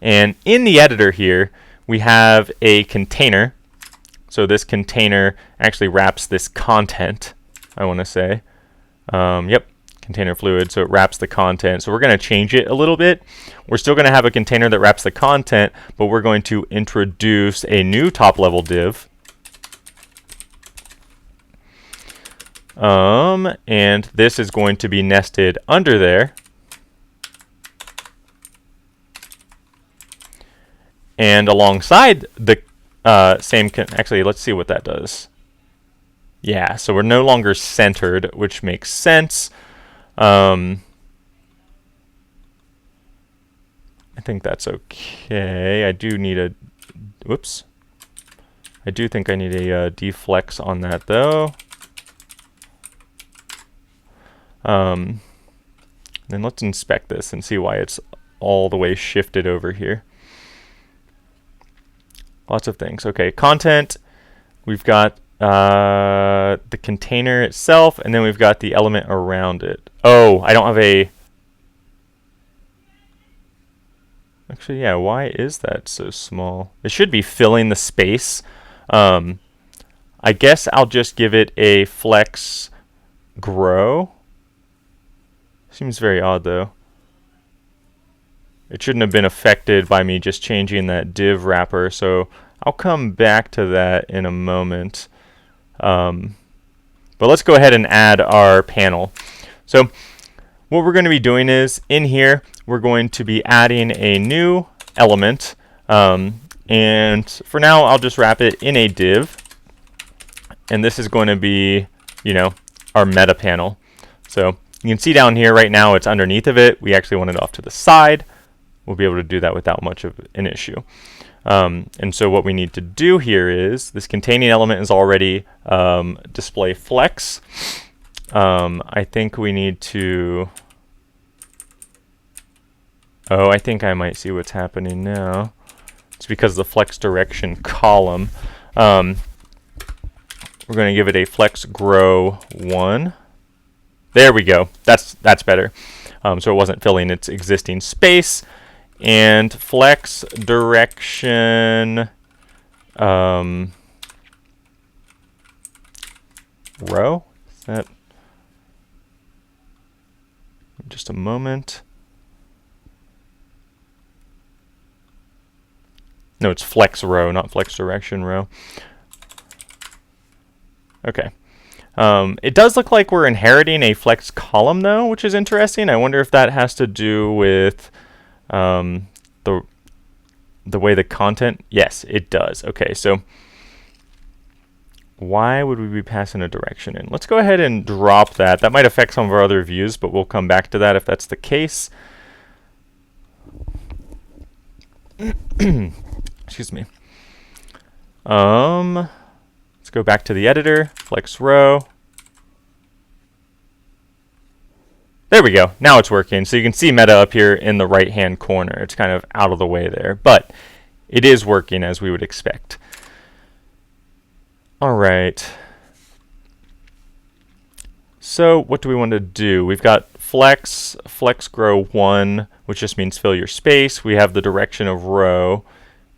And in the editor here, we have a container. So this container actually wraps this content, I want to say. Yep, container fluid, so it wraps the content. So we're going to change it a little bit. We're still going to have a container that wraps the content, but we're going to introduce a new top-level div. And this is going to be nested under there. And alongside the actually, let's see what that does. Yeah, so we're no longer centered, which makes sense. I think that's okay. I do need a, whoops. I do think I need a deflex on that though. Then let's inspect this and see why it's all the way shifted over here. Lots of things. Okay, content. We've got the container itself, and then we've got the element around it. Oh, I don't have a... Actually, yeah, why is that so small? It should be filling the space. I guess I'll just give it a flex grow. Seems very odd, though. It shouldn't have been affected by me just changing that div wrapper, so I'll come back to that in a moment. But let's go ahead and add our panel. So what we're going to be doing is, in here, we're going to be adding a new element. And for now, I'll just wrap it in a div. And this is going to be, our meta panel. So you can see down here right now, it's underneath of it. We actually want it off to the side. We'll be able to do that without much of an issue. And so what we need to do here is, this containing element is already display flex. I think we need to... Oh, I think I might see what's happening now. It's because of the flex direction column. We're going to give it a flex grow 1. There we go. That's better. So it wasn't filling its existing space. And flex direction row. Is that just a moment? No, it's flex row, not flex direction row. Okay. It does look like we're inheriting a flex column though, which is interesting. I wonder if that has to do with the way the content. Yes, it does. Okay, so why would we be passing a direction in? Let's go ahead and drop that. That might affect some of our other views, but we'll come back to that if that's the case. Excuse me. Let's go back to the editor, flex row. There we go. Now it's working. So you can see meta up here in the right-hand corner. It's kind of out of the way there, but it is working as we would expect. All right. So what do we want to do? We've got flex grow 1, which just means fill your space. We have the direction of row.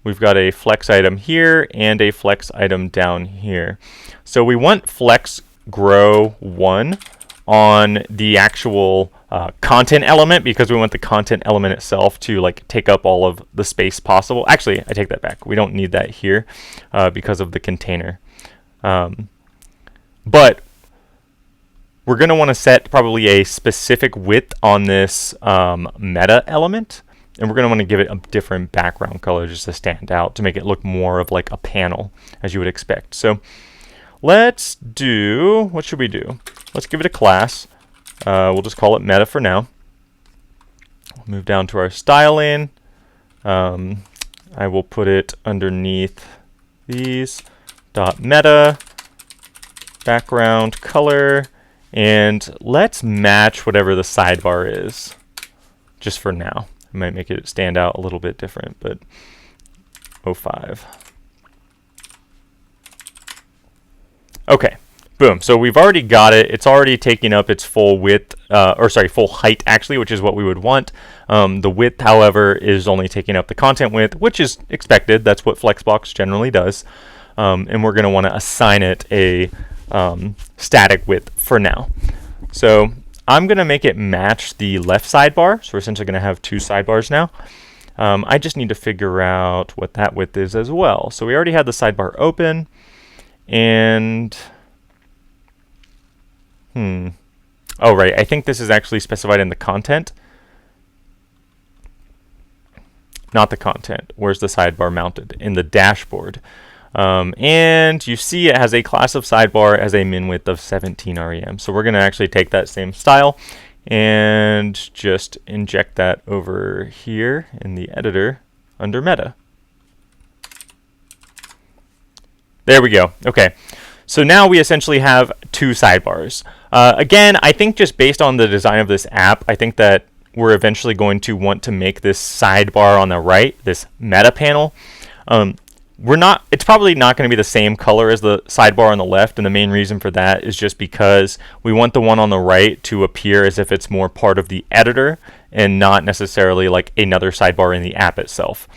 We've got a flex item here and a flex item down here. So we want flex grow 1 on the actual content element, because we want the content element itself to like take up all of the space possible. Actually, I take that back. We don't need that here because of the container. But we're going to want to set probably a specific width on this meta element. And we're going to want to give it a different background color just to stand out, to make it look more of like a panel, as you would expect. So let's do, what should we do? Let's give it a class. We'll just call it meta for now. Move down to our styling. I will put it underneath these dot meta background color, and let's match whatever the sidebar is just for now. I might make it stand out a little bit different, but 05. Okay, boom. So we've already got it. It's already taking up its full width, full height actually, which is what we would want. The width, however, is only taking up the content width, which is expected. That's what Flexbox generally does. And we're going to want to assign it a static width for now. So I'm going to make it match the left sidebar. So we're essentially going to have two sidebars now. I just need to figure out what that width is as well. So we already had the sidebar open. And, oh, right. I think this is actually specified in the content. Not the content. Where's the sidebar mounted? In the dashboard. And you see it has a class of sidebar as a min width of 17 rem. So we're going to actually take that same style and just inject that over here in the editor under meta. There we go. Okay. So now we essentially have two sidebars. Again, I think just based on the design of this app, I think that we're eventually going to want to make this sidebar on the right, this meta panel, it's probably not going to be the same color as the sidebar on the left, and the main reason for that is just because we want the one on the right to appear as if it's more part of the editor and not necessarily like another sidebar in the app itself.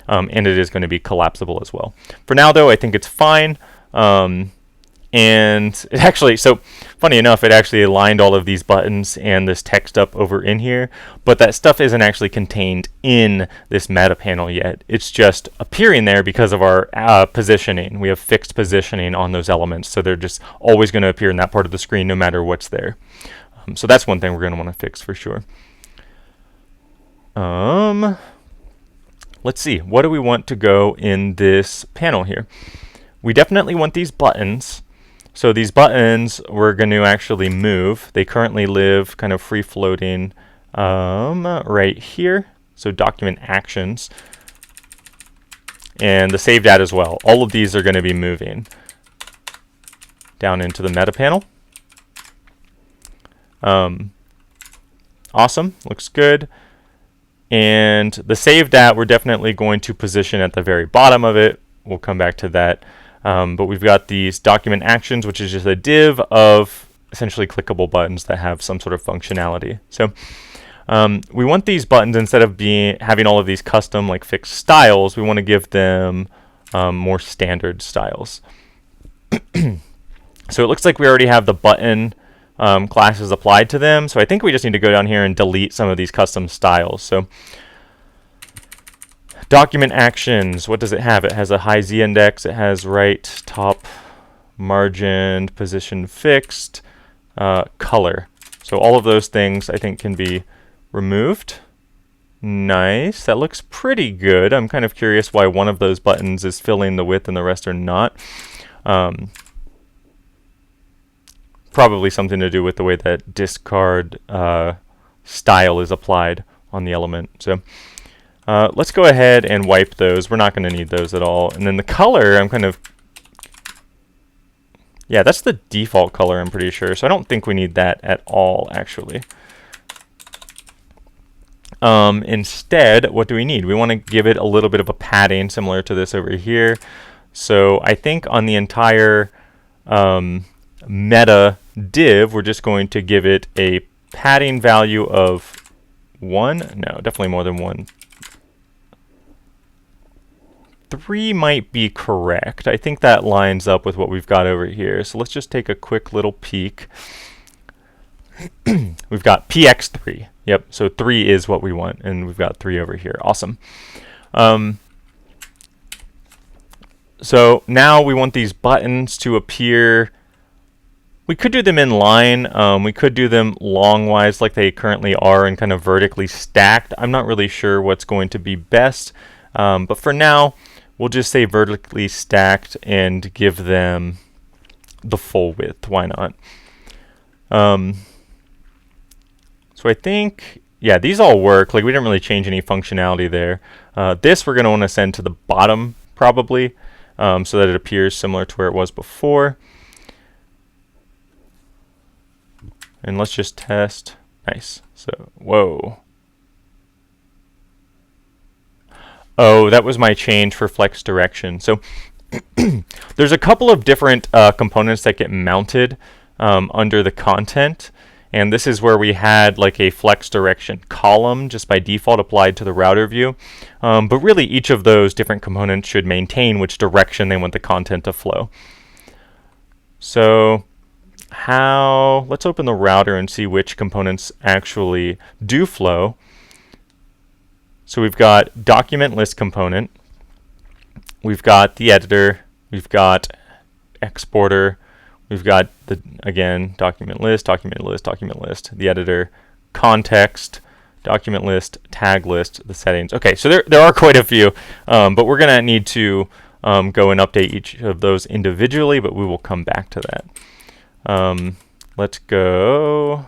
And it is going to be collapsible as well. For now, though, I think it's fine. And it actually, so funny enough, it actually aligned all of these buttons and this text up over in here, but that stuff isn't actually contained in this meta panel yet. It's just appearing there because of our positioning. We have fixed positioning on those elements, so they're just always going to appear in that part of the screen no matter what's there. So that's one thing we're going to want to fix for sure. Let's see, what do we want to go in this panel here? We definitely want these buttons. So these buttons we're going to actually move. They currently live kind of free floating right here. So document actions. And the saved at as well. All of these are going to be moving down into the meta panel. Awesome. Looks good. And the saved at we're definitely going to position at the very bottom of it. We'll come back to that. But we've got these document actions, which is just a div of essentially clickable buttons that have some sort of functionality. So we want these buttons, instead of having all of these custom like fixed styles, we want to give them more standard styles. So it looks like we already have the button classes applied to them. So I think we just need to go down here and delete some of these custom styles. So document actions, what does it have? It has a high Z index. It has right top margined, position fixed, color. So all of those things I think can be removed. Nice. That looks pretty good. I'm kind of curious why one of those buttons is filling the width and the rest are not. Probably something to do with the way that discard style is applied on the element. So let's go ahead and wipe those. We're not going to need those at all. And then the color, I'm kind of... Yeah, that's the default color, I'm pretty sure. So I don't think we need that at all, actually. Instead, what do we need? We want to give it a little bit of a padding similar to this over here. So I think on the entire meta div, we're just going to give it a padding value of 1. No, definitely more than 1. 3 might be correct. I think that lines up with what we've got over here. So let's just take a quick little peek. We've got px3. Yep, so 3 is what we want, and we've got 3 over here. Awesome. So now we want these buttons to appear. We could do them in line. We could do them longwise like they currently are and kind of vertically stacked. I'm not really sure what's going to be best, but for now, we'll just say vertically stacked and give them the full width. Why not? So I think, yeah, these all work. Like, we didn't really change any functionality there. This we're going to want to send to the bottom probably, so that it appears similar to where it was before. And let's just test. Nice. So, whoa. Oh, that was my change for flex direction. So there's a couple of different components that get mounted under the content. And this is where we had like a flex direction column just by default applied to the router view. But really each of those different components should maintain which direction they want the content to flow. So let's open the router and see which components actually do flow. So we've got document list component, we've got the editor, we've got exporter, we've got the, again, document list, the editor, context, document list, tag list, the settings. Okay, so there are quite a few, but we're going to need to go and update each of those individually, but we will come back to that. Let's go.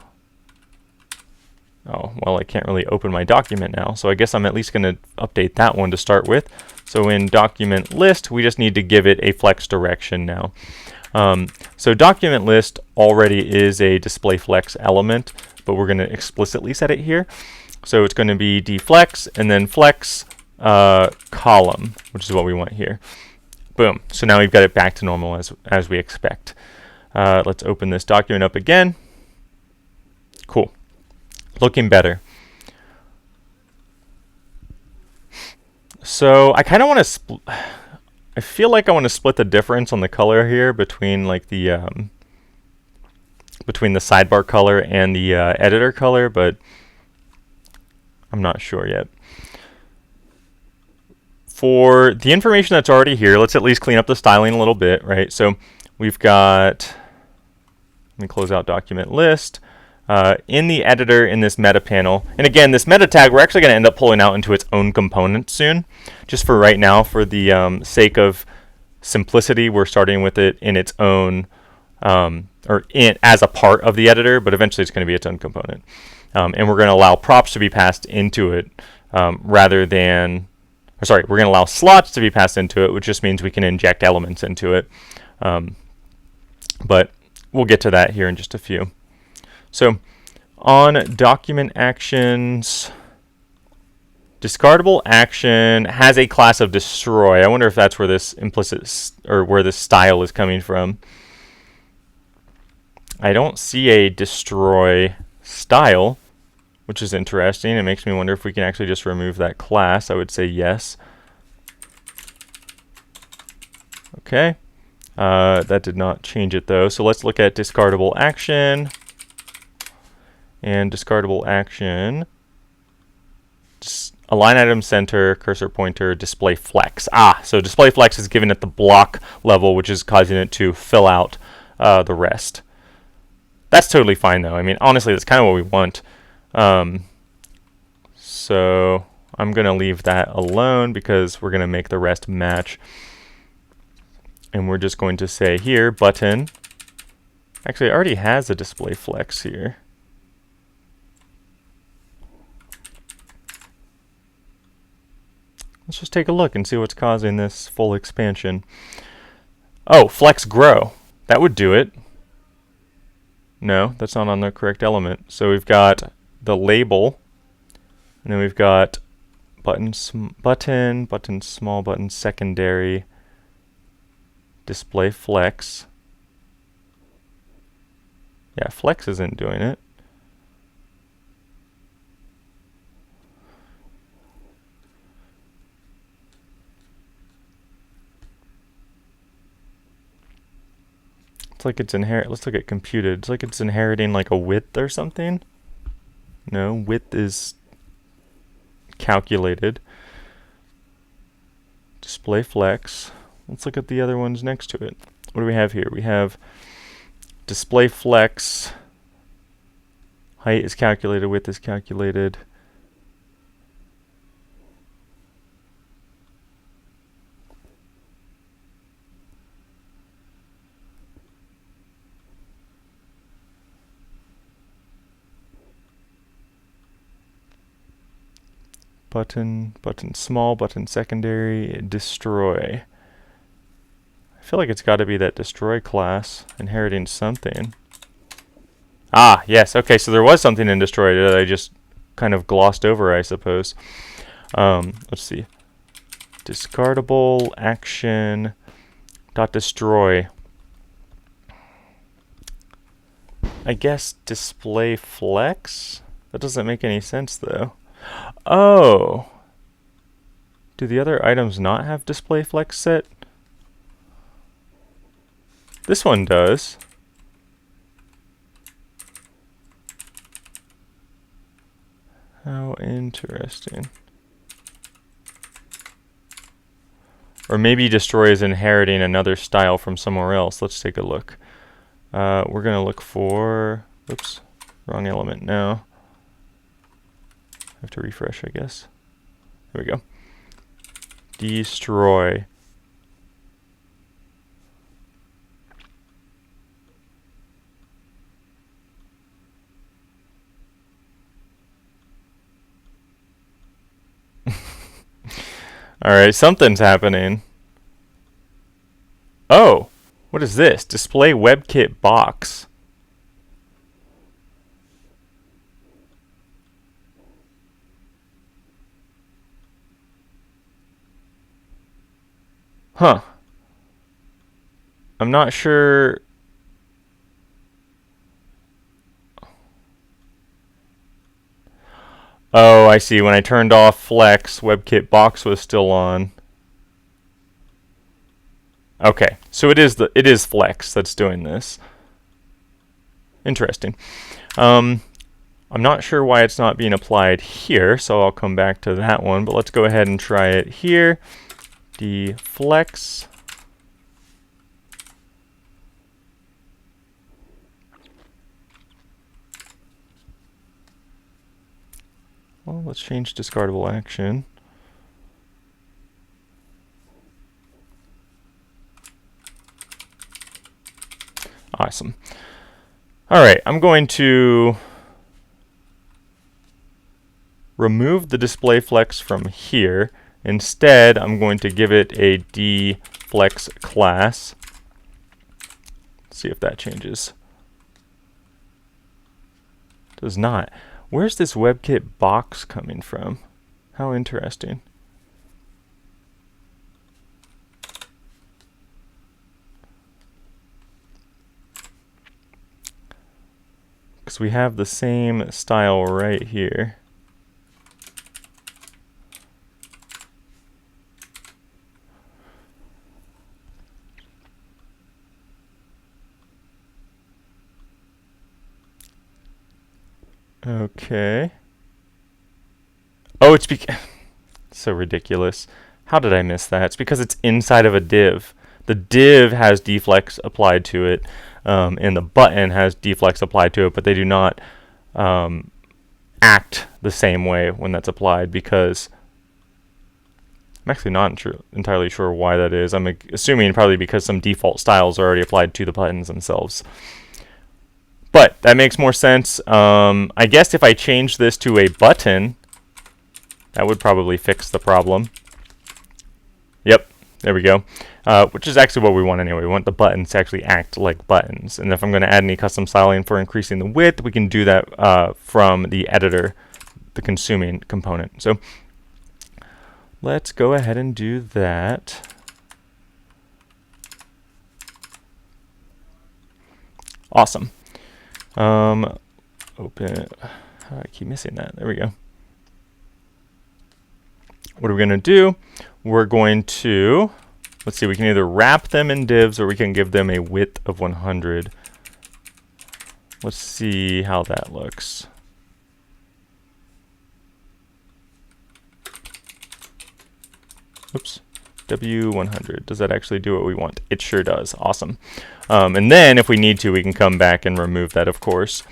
Oh, well, I can't really open my document now, so I guess I'm at least going to update that one to start with. So in document list, we just need to give it a flex direction now. So document list already is a display flex element, but we're going to explicitly set it here. So it's going to be dflex and then flex column, which is what we want here. Boom. So now we've got it back to normal as we expect. Let's open this document up again. Cool. Looking better. So I kind of want to I feel like I want to split the difference on the color here between like the sidebar color and the editor color, but I'm not sure yet. For the information that's already here, let's at least clean up the styling a little bit, right? So we've got, let me close out document list. In the editor, in this meta panel, and again, this meta tag, we're actually going to end up pulling out into its own component soon. Just for right now, for the sake of simplicity, we're starting with it in its own, as a part of the editor, but eventually it's going to be its own component. And we're going to allow props to be passed into it we're going to allow slots to be passed into it, which just means we can inject elements into it. But we'll get to that here in just a few. So on document actions, discardable action has a class of destroy. I wonder if that's where this implicit or where this style is coming from. I don't see a destroy style, which is interesting. It makes me wonder if we can actually just remove that class. I would say yes. Okay. That did not change it though. So let's look at discardable action. And discardable action. Just align item center, cursor pointer, display flex. So display flex is given at the block level, which is causing it to fill out the rest. That's totally fine though. I mean, honestly, that's kind of what we want. So I'm going to leave that alone because we're going to make the rest match. And we're just going to say here, button. Actually, it already has a display flex here. Let's just take a look and see what's causing this full expansion. Oh, flex grow. That would do it. No, that's not on the correct element. So we've got the label, and then we've got button, small button, secondary, display flex. Yeah, flex isn't doing it. It's like it's let's look at computed. It's like it's inheriting like a width or something. No, width is calculated. Display flex. Let's look at the other ones next to it. What do we have here? We have display flex. Height is calculated, width is calculated. Button, button small, button secondary, destroy. I feel like it's got to be that destroy class inheriting something. Yes, okay, so there was something in destroy that I just kind of glossed over, I suppose. Let's see. Discardable action dot destroy. I guess display flex? That doesn't make any sense though. Oh. Do the other items not have display flex set? This one does. How interesting. Or maybe destroy is inheriting another style from somewhere else. Let's take a look. We're going to look for, oops, wrong element now. I have to refresh, I guess. There we go. Destroy. Alright, something's happening. Oh, what is this? Display WebKit box. Huh. I'm not sure. Oh, I see. When I turned off Flex, WebKit box was still on. Okay, so it is Flex that's doing this. Interesting. I'm not sure why it's not being applied here, so I'll come back to that one. But let's go ahead and try it here. Deflex. Well, let's change discardable action. Awesome. All right, I'm going to remove the display flex from here. Instead, I'm going to give it a deflex class. Let's see if that changes. Does not. Where's this WebKit box coming from? How interesting. because we have the same style right here. Okay. Oh, it's so ridiculous. How did I miss that? It's because it's inside of a div. The div has deflex applied to it, and the button has deflex applied to it, but they do not act the same way when that's applied, because I'm actually not entirely sure why that is. I'm assuming probably because some default styles are already applied to the buttons themselves. But that makes more sense. I guess if I change this to a button, that would probably fix the problem. Yep, there we go. Which is actually what we want anyway. We want the buttons to actually act like buttons. And if I'm going to add any custom styling for increasing the width, we can do that from the editor, the consuming component. So let's go ahead and do that. Awesome. Open it. I keep missing that. There we go. What are we going to do? We're going to, let's see, we can either wrap them in divs or we can give them a width of 100. Let's see how that looks. Oops. W100. Does that actually do what we want? It sure does. Awesome. And then if we need to, we can come back and remove that, of course.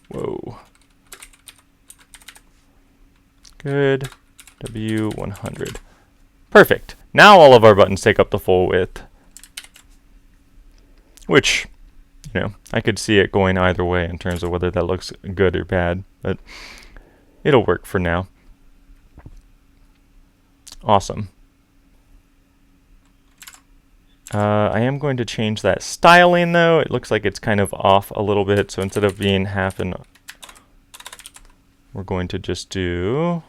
Whoa. Good. W100. Perfect. Now all of our buttons take up the full width. Which, you know, I could see it going either way in terms of whether that looks good or bad, but it'll work for now. Awesome. I am going to change that styling though. It looks like it's kind of off a little bit, so instead of being half and we're going to just do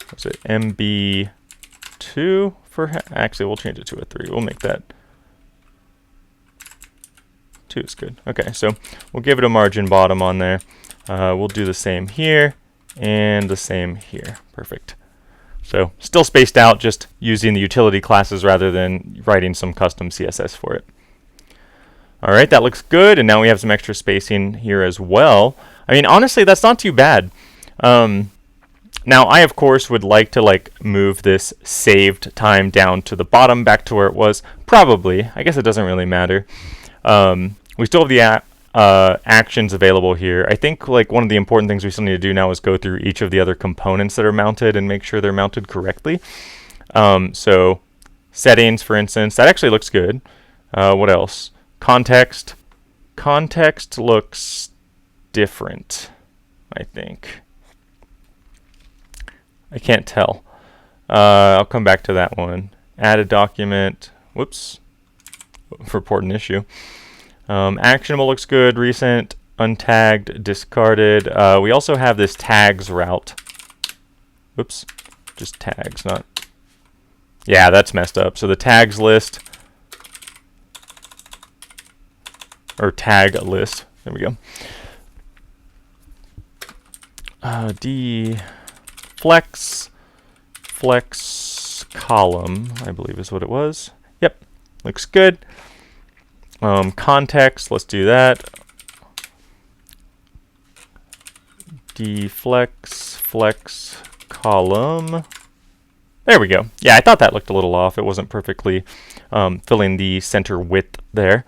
what's it, MB2 for actually we'll change it to a 3. We'll make that 2 is good. Okay, so we'll give it a margin bottom on there. We'll do the same here and the same here. Perfect. So still spaced out, just using the utility classes rather than writing some custom CSS for it. All right, that looks good, and now we have some extra spacing here as well. I mean, honestly, that's not too bad. Now, I, of course, would like to move this saved time down to the bottom, back to where it was. Probably. I guess it doesn't really matter. We still have the actions available here. I think one of the important things we still need to do now is go through each of the other components that are mounted and make sure they're mounted correctly. So settings, for instance, that actually looks good. What else? Context. Context looks different, I think. I can't tell. I'll come back to that one. Add a document. Whoops. Report an issue. Actionable looks good. Recent, untagged, discarded. We also have this tags route. Whoops. Just tags, not... Yeah, that's messed up. So the tags list, or tag list. There we go. Flex column, I believe is what it was. Yep, looks good. Context, let's do that. Flex column. There we go. Yeah, I thought that looked a little off. It wasn't perfectly filling the center width there.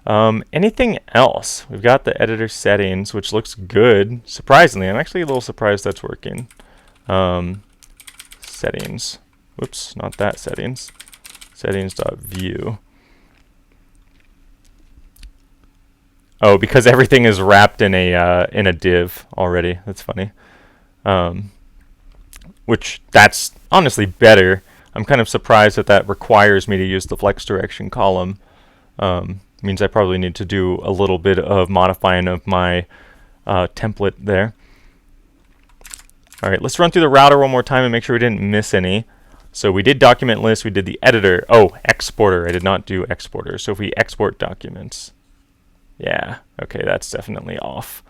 Anything else? We've got the editor settings, which looks good. Surprisingly, I'm actually a little surprised that's working. Settings. Whoops, not that settings. Settings.view. Oh, because everything is wrapped in a div already. That's funny. Which that's honestly better. I'm kind of surprised that that requires me to use the flex direction column. Means I probably need to do a little bit of modifying of my template there. All right, let's run through the router one more time and make sure we didn't miss any. So we did document list, we did the editor. Oh, exporter, I did not do exporter. So if we export documents, yeah, okay, that's definitely off.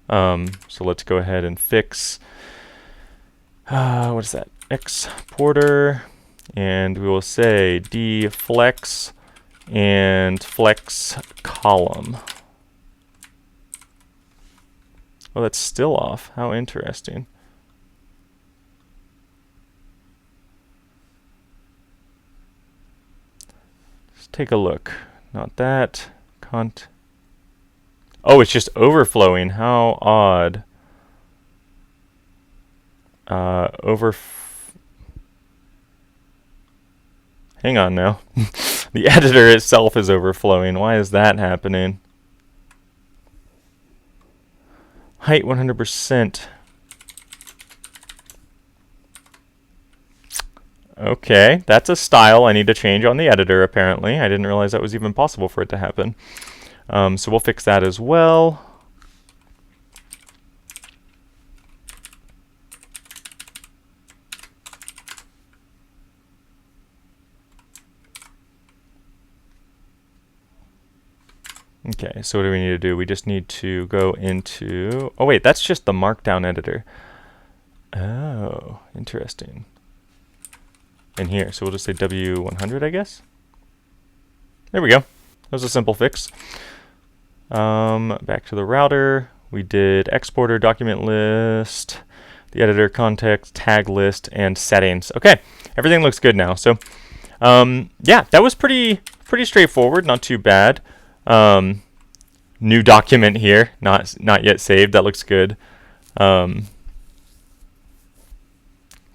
So let's go ahead and fix, what is that? Exporter, and we will say deflex and flex column. Oh, that's still off. How interesting. Let's take a look. Not that. Oh, it's just overflowing. How odd. Hang on now. The editor itself is overflowing. Why is that happening? Height 100%. Okay, that's a style I need to change on the editor, apparently. I didn't realize that was even possible for it to happen. So we'll fix that as well. Okay, so what do we need to do? We just need to go into... Oh, wait, that's just the markdown editor. Oh, interesting. In here, so we'll just say W100, I guess. There we go. That was a simple fix. Back to the router. We did exporter, document list, the editor, context, tag list, and settings. Okay, everything looks good now. So, yeah, that was pretty straightforward. Not too bad. New document here, not yet saved. That looks good. Trying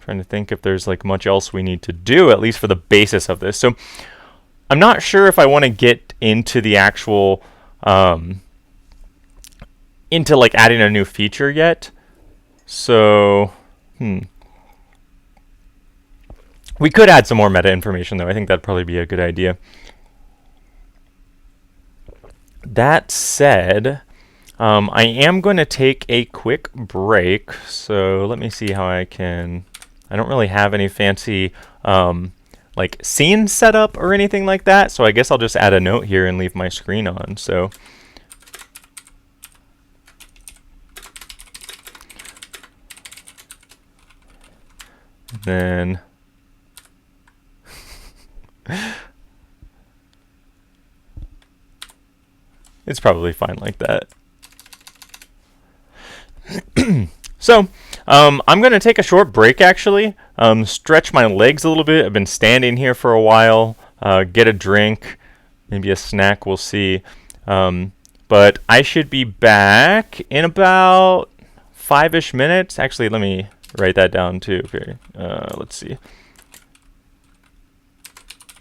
to think if there's like much else we need to do, at least for the basis of this. So I'm not sure if I want to get into the actual into like adding a new feature yet. So we could add some more meta information though. I think that'd probably be a good idea. That said, I am going to take a quick break. So let me see how I can... I don't really have any fancy like scene setup or anything like that. So I guess I'll just add a note here and leave my screen on. So then it's probably fine like that. So I'm going to take a short break, actually. Stretch my legs a little bit. I've been standing here for a while. Get a drink, maybe a snack, we'll see. But I should be back in about 5-ish minutes. Actually, let me write that down too. Okay. Let's see.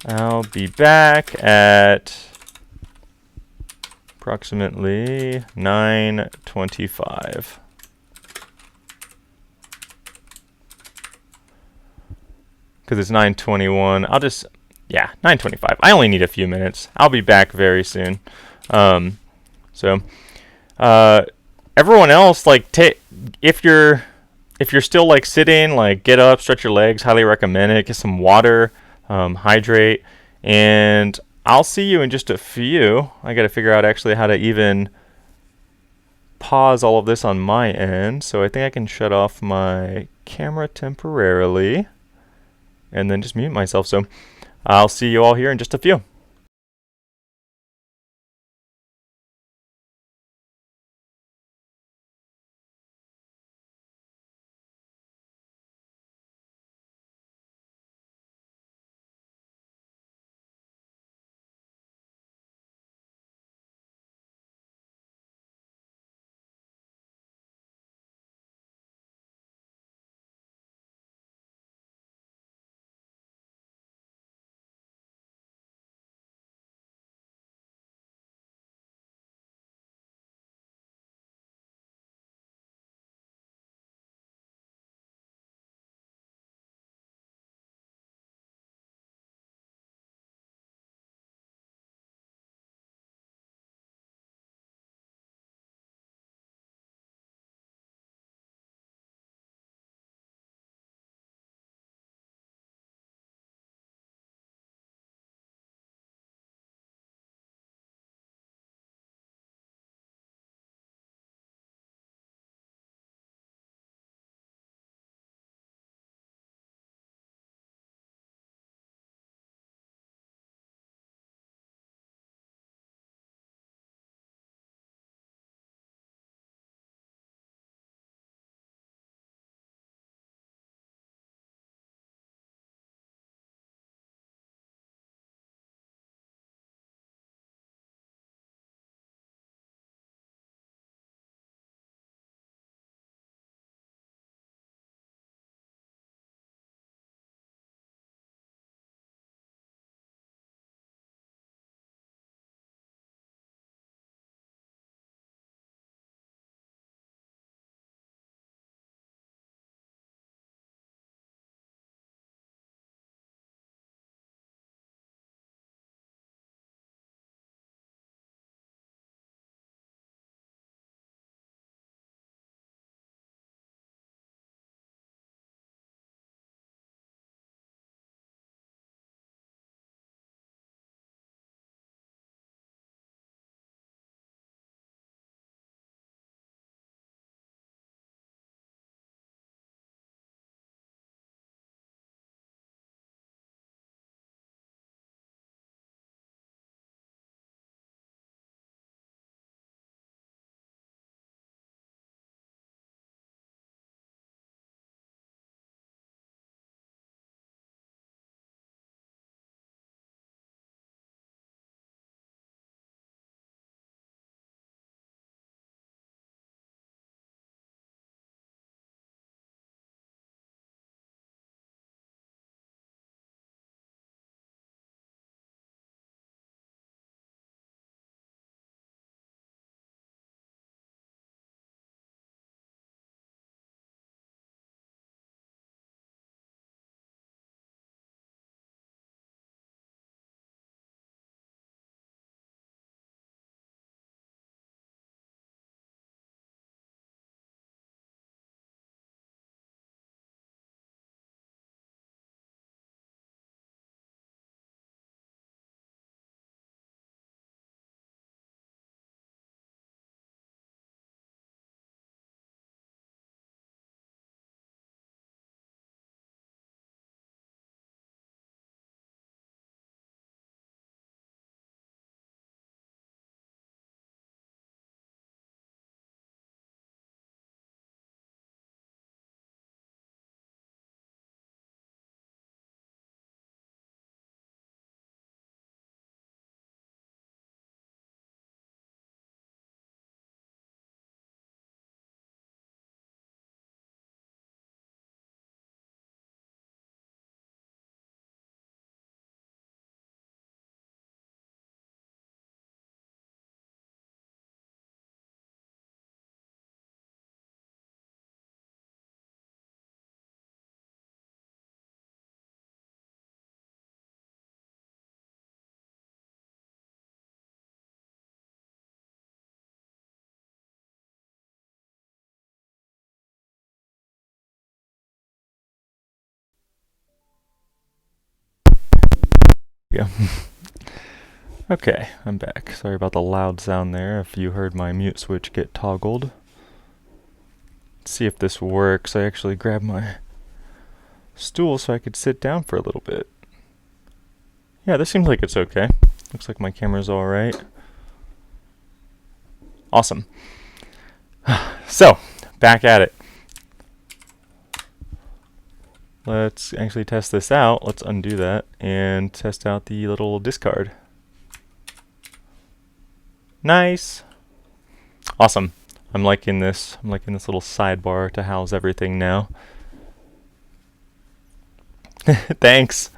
I'll be back at approximately 9:25. Because it's 9:21. I'll just, yeah, 9:25. I only need a few minutes. I'll be back very soon. So everyone else, like, if you're still like sitting, like, get up, stretch your legs. Highly recommend it. Get some water, hydrate, and I'll see you in just a few. I got to figure out actually how to even pause all of this on my end. So I think I can shut off my camera temporarily and then just mute myself. So I'll see you all here in just a few. Yeah. Okay, I'm back. Sorry about the loud sound there. If you heard my mute switch get toggled. Let's see if this works. I actually grabbed my stool so I could sit down for a little bit. Yeah, this seems like it's okay. Looks like my camera's all right. Awesome. So, back at it. Let's actually test this out. Let's undo that and test out the little discard. Nice. Awesome. I'm liking this. I'm liking this little sidebar to house everything now. Thanks.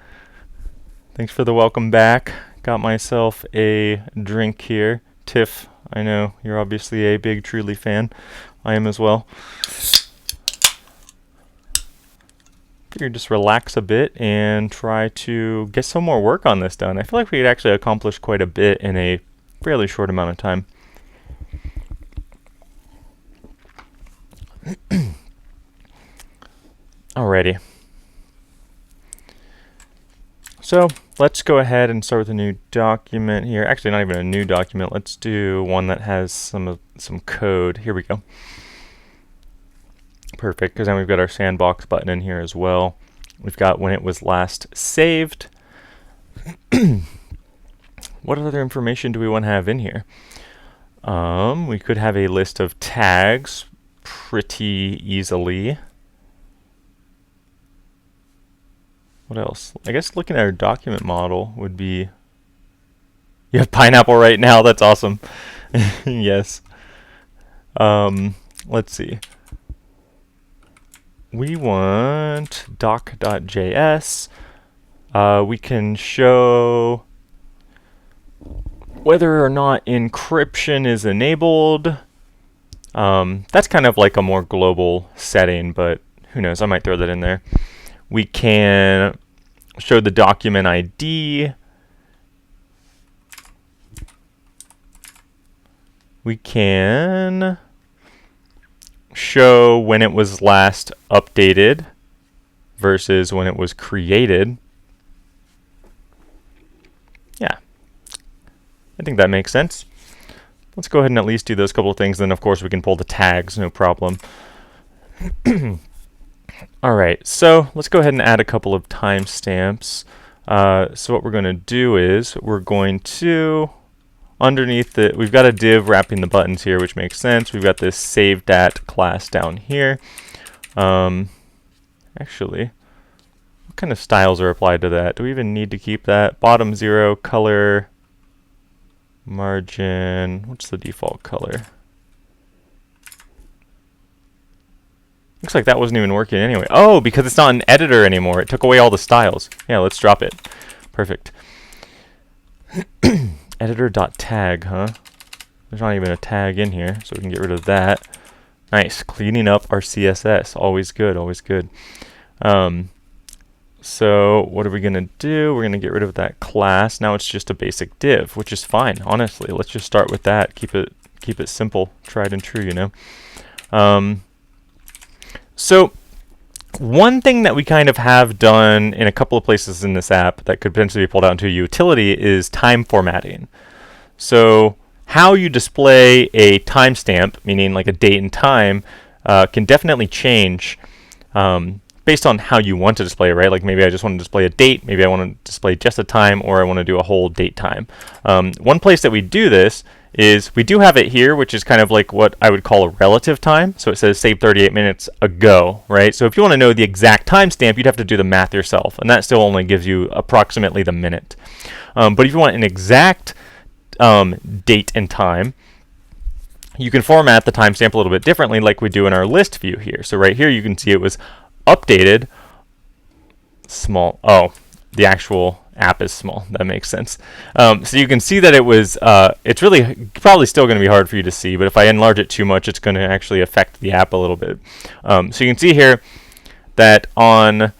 Thanks for the welcome back. Got myself a drink here. Tiff, I know you're obviously a big Truly fan. I am as well. Figured just relax a bit and try to get some more work on this done. I feel like we could actually accomplish quite a bit in a fairly short amount of time. Alrighty. So let's go ahead and start with a new document here. Actually, not even a new document. Let's do one that has some code. Here we go. Perfect, because then we've got our sandbox button in here as well. We've got when it was last saved. What other information do we want to have in here? We could have a list of tags pretty easily. What else? I guess looking at our document model would be... You have pineapple right now, that's awesome. Yes. Let's see. We want doc.js. We can show whether or not encryption is enabled. That's kind of like a more global setting, but who knows, I might throw that in there. We can show the document ID. We can show when it was last updated versus when it was created. Yeah, I think that makes sense. Let's go ahead and at least do those couple of things. Then, of course, we can pull the tags, no problem. All right, so let's go ahead and add a couple of timestamps. So what we're going to do is we're going to, underneath it, we've got a div wrapping the buttons here, which makes sense. We've got this SavedAt class down here. Actually, what kind of styles are applied to that? Do we even need to keep that? Bottom 0, color, margin. What's the default color? Looks like that wasn't even working anyway. Oh, because it's not an editor anymore. It took away all the styles. Yeah, let's drop it. Perfect. Editor.tag, huh? There's not even a tag in here, so we can get rid of that. Nice. Cleaning up our CSS. Always good, always good. So what are we going to do? We're going to get rid of that class. Now it's just a basic div, which is fine, honestly. Let's just start with that. Keep it simple, tried and true, you know. So one thing that we kind of have done in a couple of places in this app that could potentially be pulled out into a utility is time formatting. So how you display a timestamp, meaning like a date and time, can definitely change based on how you want to display it, right? Like maybe I just want to display a date, maybe I want to display just a time, or I want to do a whole date time. One place that we do this is we do have it here, which is kind of like what I would call a relative time. So it says save 38 minutes ago, right? So if you want to know the exact timestamp, you'd have to do the math yourself, and that still only gives you approximately the minute. But if you want an exact date and time, you can format the timestamp a little bit differently like we do in our list view here. So right here you can see it was updated small. Oh, the actual app is small. That makes sense. So you can see that it was, it's really probably still going to be hard for you to see, but if I enlarge it too much, it's going to actually affect the app a little bit. So you can see here that on,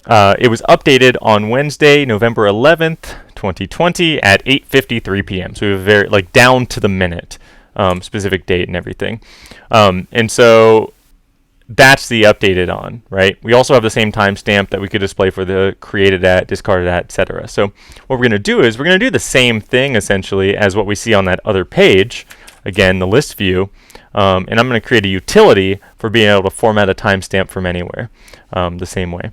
it was updated on Wednesday, November 11th, 2020 at 8:53 p.m. So we have very, like, down to the minute, specific date and everything. And so that's the updated on, right? We also have the same timestamp that we could display for the created at, discarded at, etc. So what we're going to do is we're going to do the same thing essentially as what we see on that other page, again, the list view, and I'm going to create a utility for being able to format a timestamp from anywhere the same way.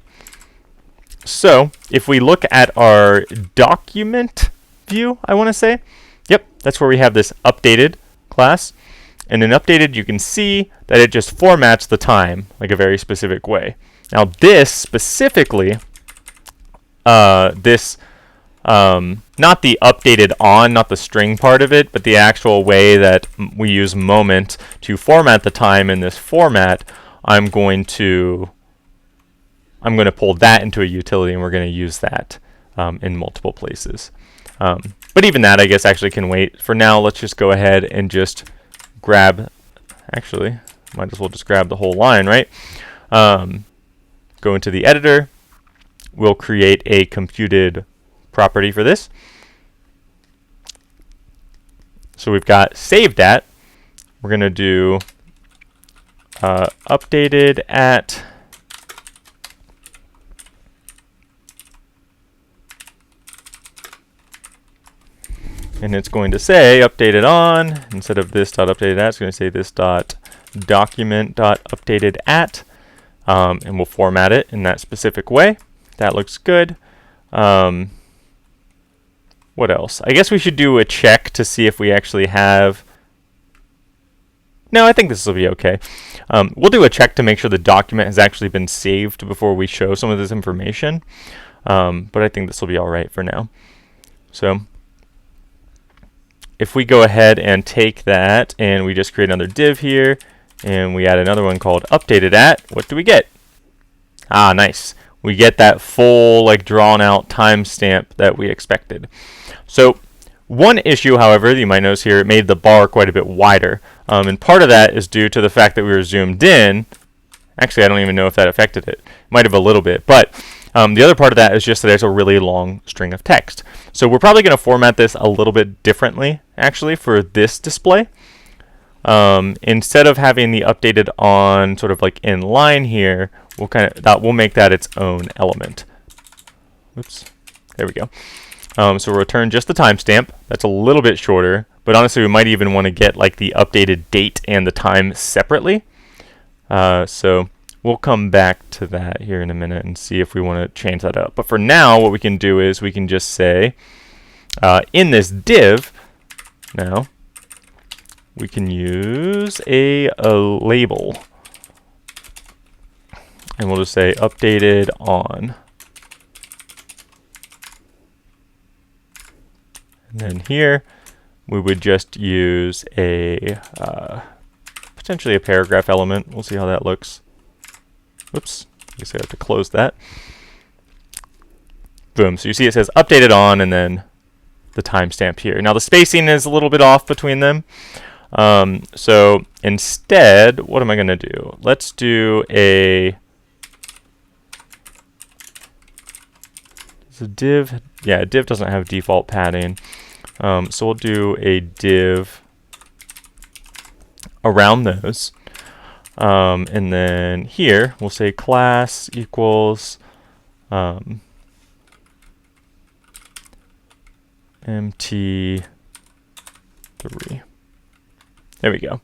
So if we look at our document view, I want to say, yep, that's where we have this updated class. And in updated, you can see that it just formats the time like a very specific way. Now this specifically, not the updated on, not the string part of it, but the actual way that we use moment to format the time in this format, I'm going to pull that into a utility, and we're going to use that in multiple places. But even that, I guess, actually can wait. For now, let's just go ahead and just grab, actually, might as well just grab the whole line, right? Go into the editor. We'll create a computed property for this. So we've got saved at. We're going to do updated at and it's going to say updated on instead of this dot updated at. It's going to say this dot document dot updated at, and we'll format it in that specific way. That looks good. What else? I guess we should do a check to see if we actually have. No, I think this will be okay. We'll do a check to make sure the document has actually been saved before we show some of this information. But I think this will be all right for now. So if we go ahead and take that and we just create another div here and we add another one called updated at, what do we get? Ah, nice. We get that full, like, drawn out timestamp that we expected. So one issue, however, that you might notice here, it made the bar quite a bit wider. And part of that is due to the fact that we were zoomed in. Actually, I don't even know if that affected it. Might have a little bit, but the other part of that is just that there's a really long string of text. So we're probably going to format this a little bit differently, actually, for this display. Instead of having the updated on sort of like in line here, we'll make that its own element. Oops, there we go. So we'll return just the timestamp. That's a little bit shorter, but honestly, we might even want to get like the updated date and the time separately. So we'll come back to that here in a minute and see if we want to change that up. But for now, what we can do is we can just say in this div, now we can use a label. And we'll just say updated on. And then here, we would just use a potentially a paragraph element. We'll see how that looks. Whoops, I guess I have to close that. Boom, so you see it says updated on and then the timestamp here. Now the spacing is a little bit off between them. So instead, what am I going to do? Let's do a div. Yeah, a div doesn't have default padding. So we'll do a div around those. And then here we'll say class equals MT3. There we go.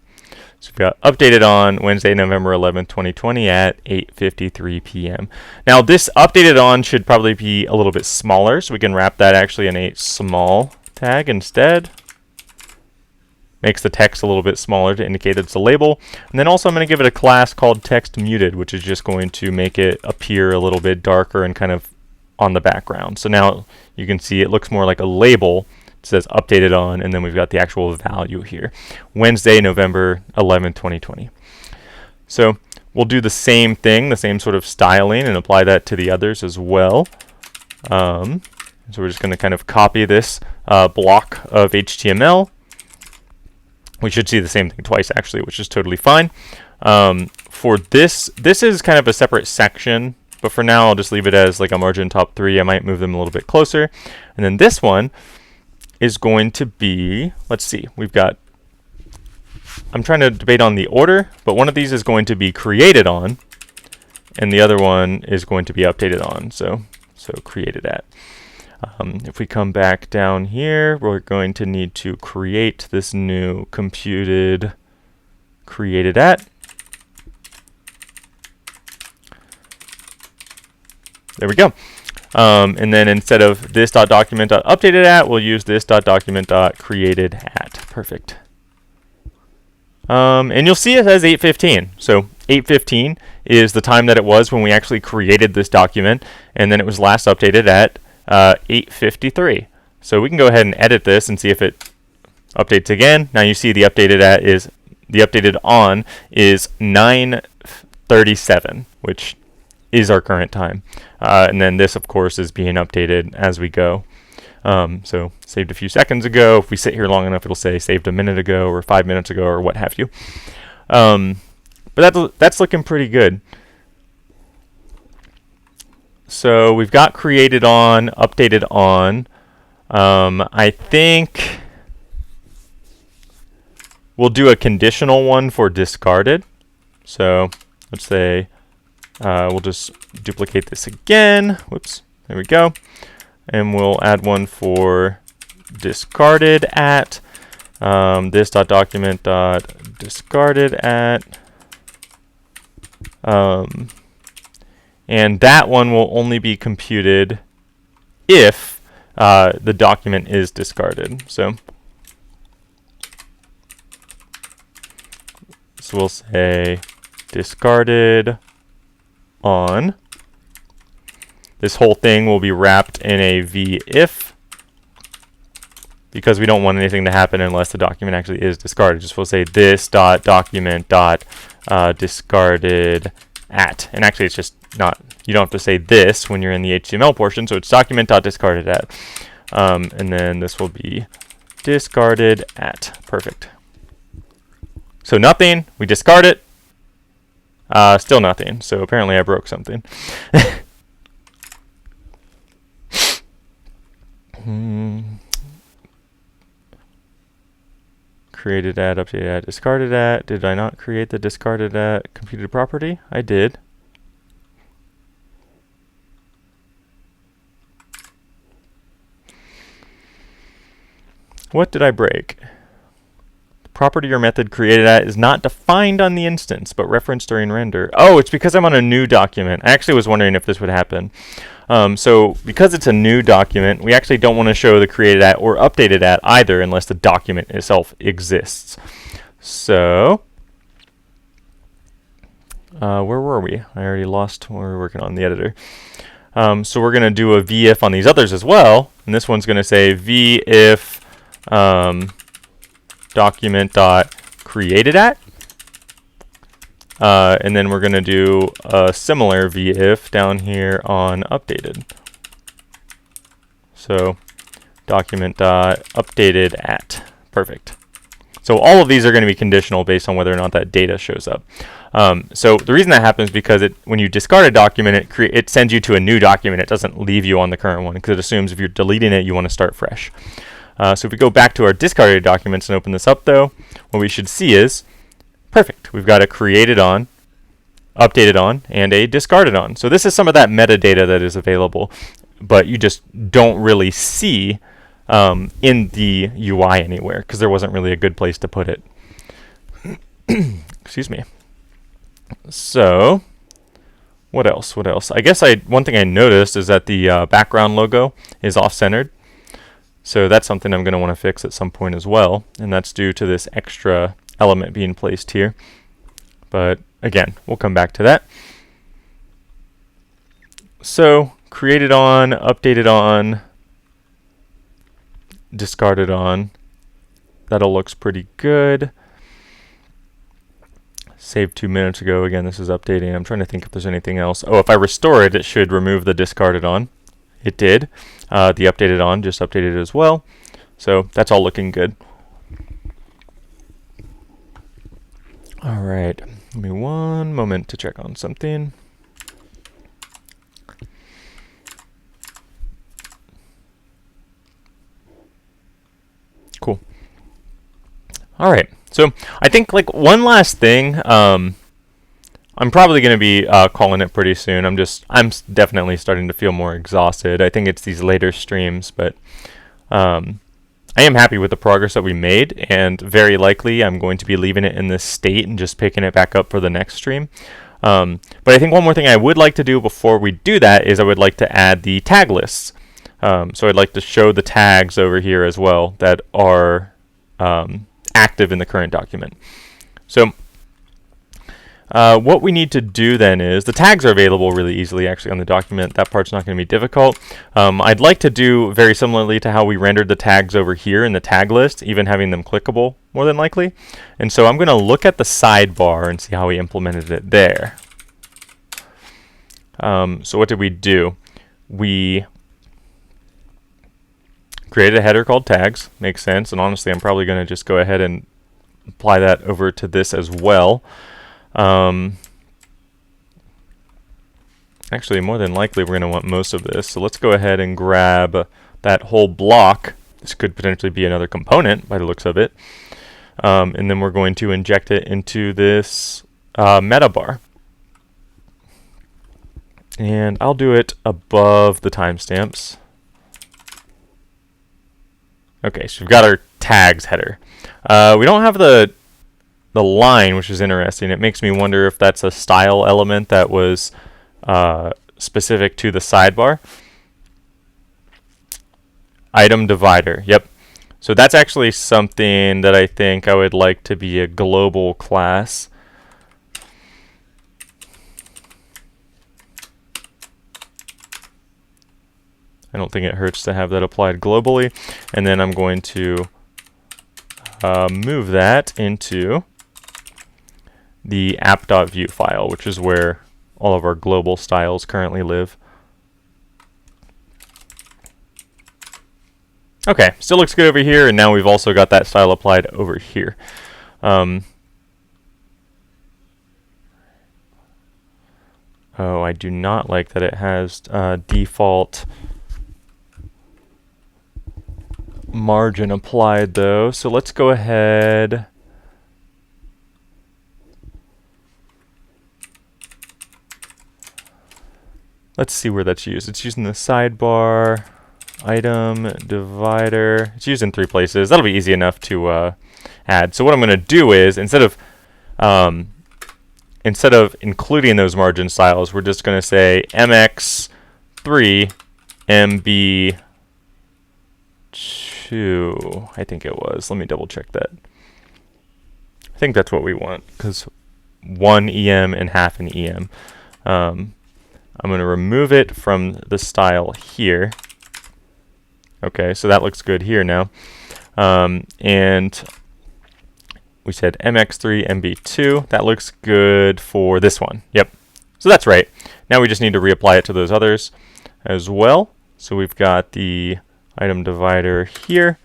So we've got updated on Wednesday, November 11th, 2020 at 8:53 p.m. Now this updated on should probably be a little bit smaller, so we can wrap that actually in a small tag instead. Makes the text a little bit smaller to indicate that it's a label. And then also I'm going to give it a class called text muted, which is just going to make it appear a little bit darker and kind of on the background. So now you can see it looks more like a label. It says updated on, and then we've got the actual value here. Wednesday, November 11th, 2020. So we'll do the same thing, the same sort of styling, and apply that to the others as well. So we're just going to kind of copy this block of HTML. We should see the same thing twice, actually, which is totally fine. For this is kind of a separate section, but for now I'll just leave it as like a margin top 3. I might move them a little bit closer. And then this one is going to be, let's see, we've got I'm trying to debate on the order, but one of these is going to be created on, and the other one is going to be updated on. So created at. If we come back down here, we're going to need to create this new computed created at. There we go. And then instead of this.document.updated at, we'll use this.document.created at. Perfect. And you'll see it says 8:15. So 8:15 is the time that it was when we actually created this document, and then it was last updated at 8:53. So we can go ahead and edit this and see if it updates again. Now you see the updated on is 9:37, which is our current time. And then this, of course, is being updated as we go. So saved a few seconds ago. If we sit here long enough, it'll say saved a minute ago or 5 minutes ago or what have you. But that's looking pretty good. So we've got created on, updated on. I think we'll do a conditional one for discarded. So let's say we'll just duplicate this again. Whoops, there we go. And we'll add one for discarded at this.document.discarded at. And that one will only be computed if the document is discarded. So we'll say discarded on. This whole thing will be wrapped in a v-if because we don't want anything to happen unless the document actually is discarded. Just we'll say this.document.discarded at. And actually it's just not, you don't have to say this when you're in the HTML portion, so it's document.discarded at. And then this will be discarded at. Perfect. So nothing, we discard it. Still nothing, so apparently I broke something. Created at, updated at, discarded at. Did I not create the discarded at computed property? I did. What did I break? The property or method created at is not defined on the instance, but referenced during render. Oh, it's because I'm on a new document. I actually was wondering if this would happen. So because it's a new document, we actually don't want to show the created at or updated at either unless the document itself exists. So where were we? I already lost what we were working on, the editor. So we're going to do a v-if on these others as well. And this one's going to say v-if document.created at. And then we're going to do a similar v-if down here on updated. So document.updated at. Perfect. So all of these are going to be conditional based on whether or not that data shows up. So the reason that happens is because when you discard a document, it sends you to a new document. It doesn't leave you on the current one because it assumes if you're deleting it, you want to start fresh. So if we go back to our discarded documents and open this up, though, what we should see is perfect. We've got a created on, updated on, and a discarded on. So this is some of that metadata that is available, but you just don't really see in the UI anywhere because there wasn't really a good place to put it. Excuse me. So what else? What else? I guess one thing I noticed is that the background logo is off-centered. So that's something I'm going to want to fix at some point as well, and that's due to this extra element being placed here. But again, we'll come back to that. So created on, updated on, discarded on. That all looks pretty good. Saved 2 minutes ago. Again, this is updating. I'm trying to think if there's anything else. Oh, if I restore it, it should remove the discarded on. It did. The updated on just updated as well. So that's all looking good. All right, give me one moment to check on something. Cool. All right, so So I think like one last thing, I'm probably going to be calling it pretty soon. I'm definitely starting to feel more exhausted. I think it's these later streams, but I am happy with the progress that we made, and very likely I'm going to be leaving it in this state and just picking it back up for the next stream. But I think one more thing I would like to do before we do that is I would like to add the tag lists. So I'd like to show the tags over here as well that are active in the current document. So what we need to do then is, the tags are available really easily actually on the document. That part's not going to be difficult. I'd like to do very similarly to how we rendered the tags over here in the tag list, even having them clickable more than likely. And so I'm going to look at the sidebar and see how we implemented it there. So what did we do? We created a header called tags. Makes sense. And honestly, I'm probably going to just go ahead and apply that over to this as well. Actually, more than likely, we're going to want most of this. So let's go ahead and grab that whole block. This could potentially be another component by the looks of it. And then we're going to inject it into this meta bar. And I'll do it above the timestamps. Okay, so we've got our tags header. We don't have the line, which is interesting. It makes me wonder if that's a style element that was specific to the sidebar. Item divider. Yep. So that's actually something that I think I would like to be a global class. I don't think it hurts to have that applied globally. And then I'm going to move that into the app.view file, which is where all of our global styles currently live. Okay, still looks good over here, and now we've also got that style applied over here. Oh, I do not like that it has default margin applied though, so let's go ahead. Let's see where that's used. It's used in the sidebar, item divider. It's used in 3 places. That'll be easy enough to add. So what I'm going to do is, instead of including those margin styles, we're just going to say mx3 mb2. I think it was. Let me double check that. I think that's what we want, because 1 EM and half an EM. I'm going to remove it from the style here. Okay, so that looks good here now. And we said mx3 mb2. That looks good for this one. Yep. So that's right. Now we just need to reapply it to those others as well. So we've got the item divider here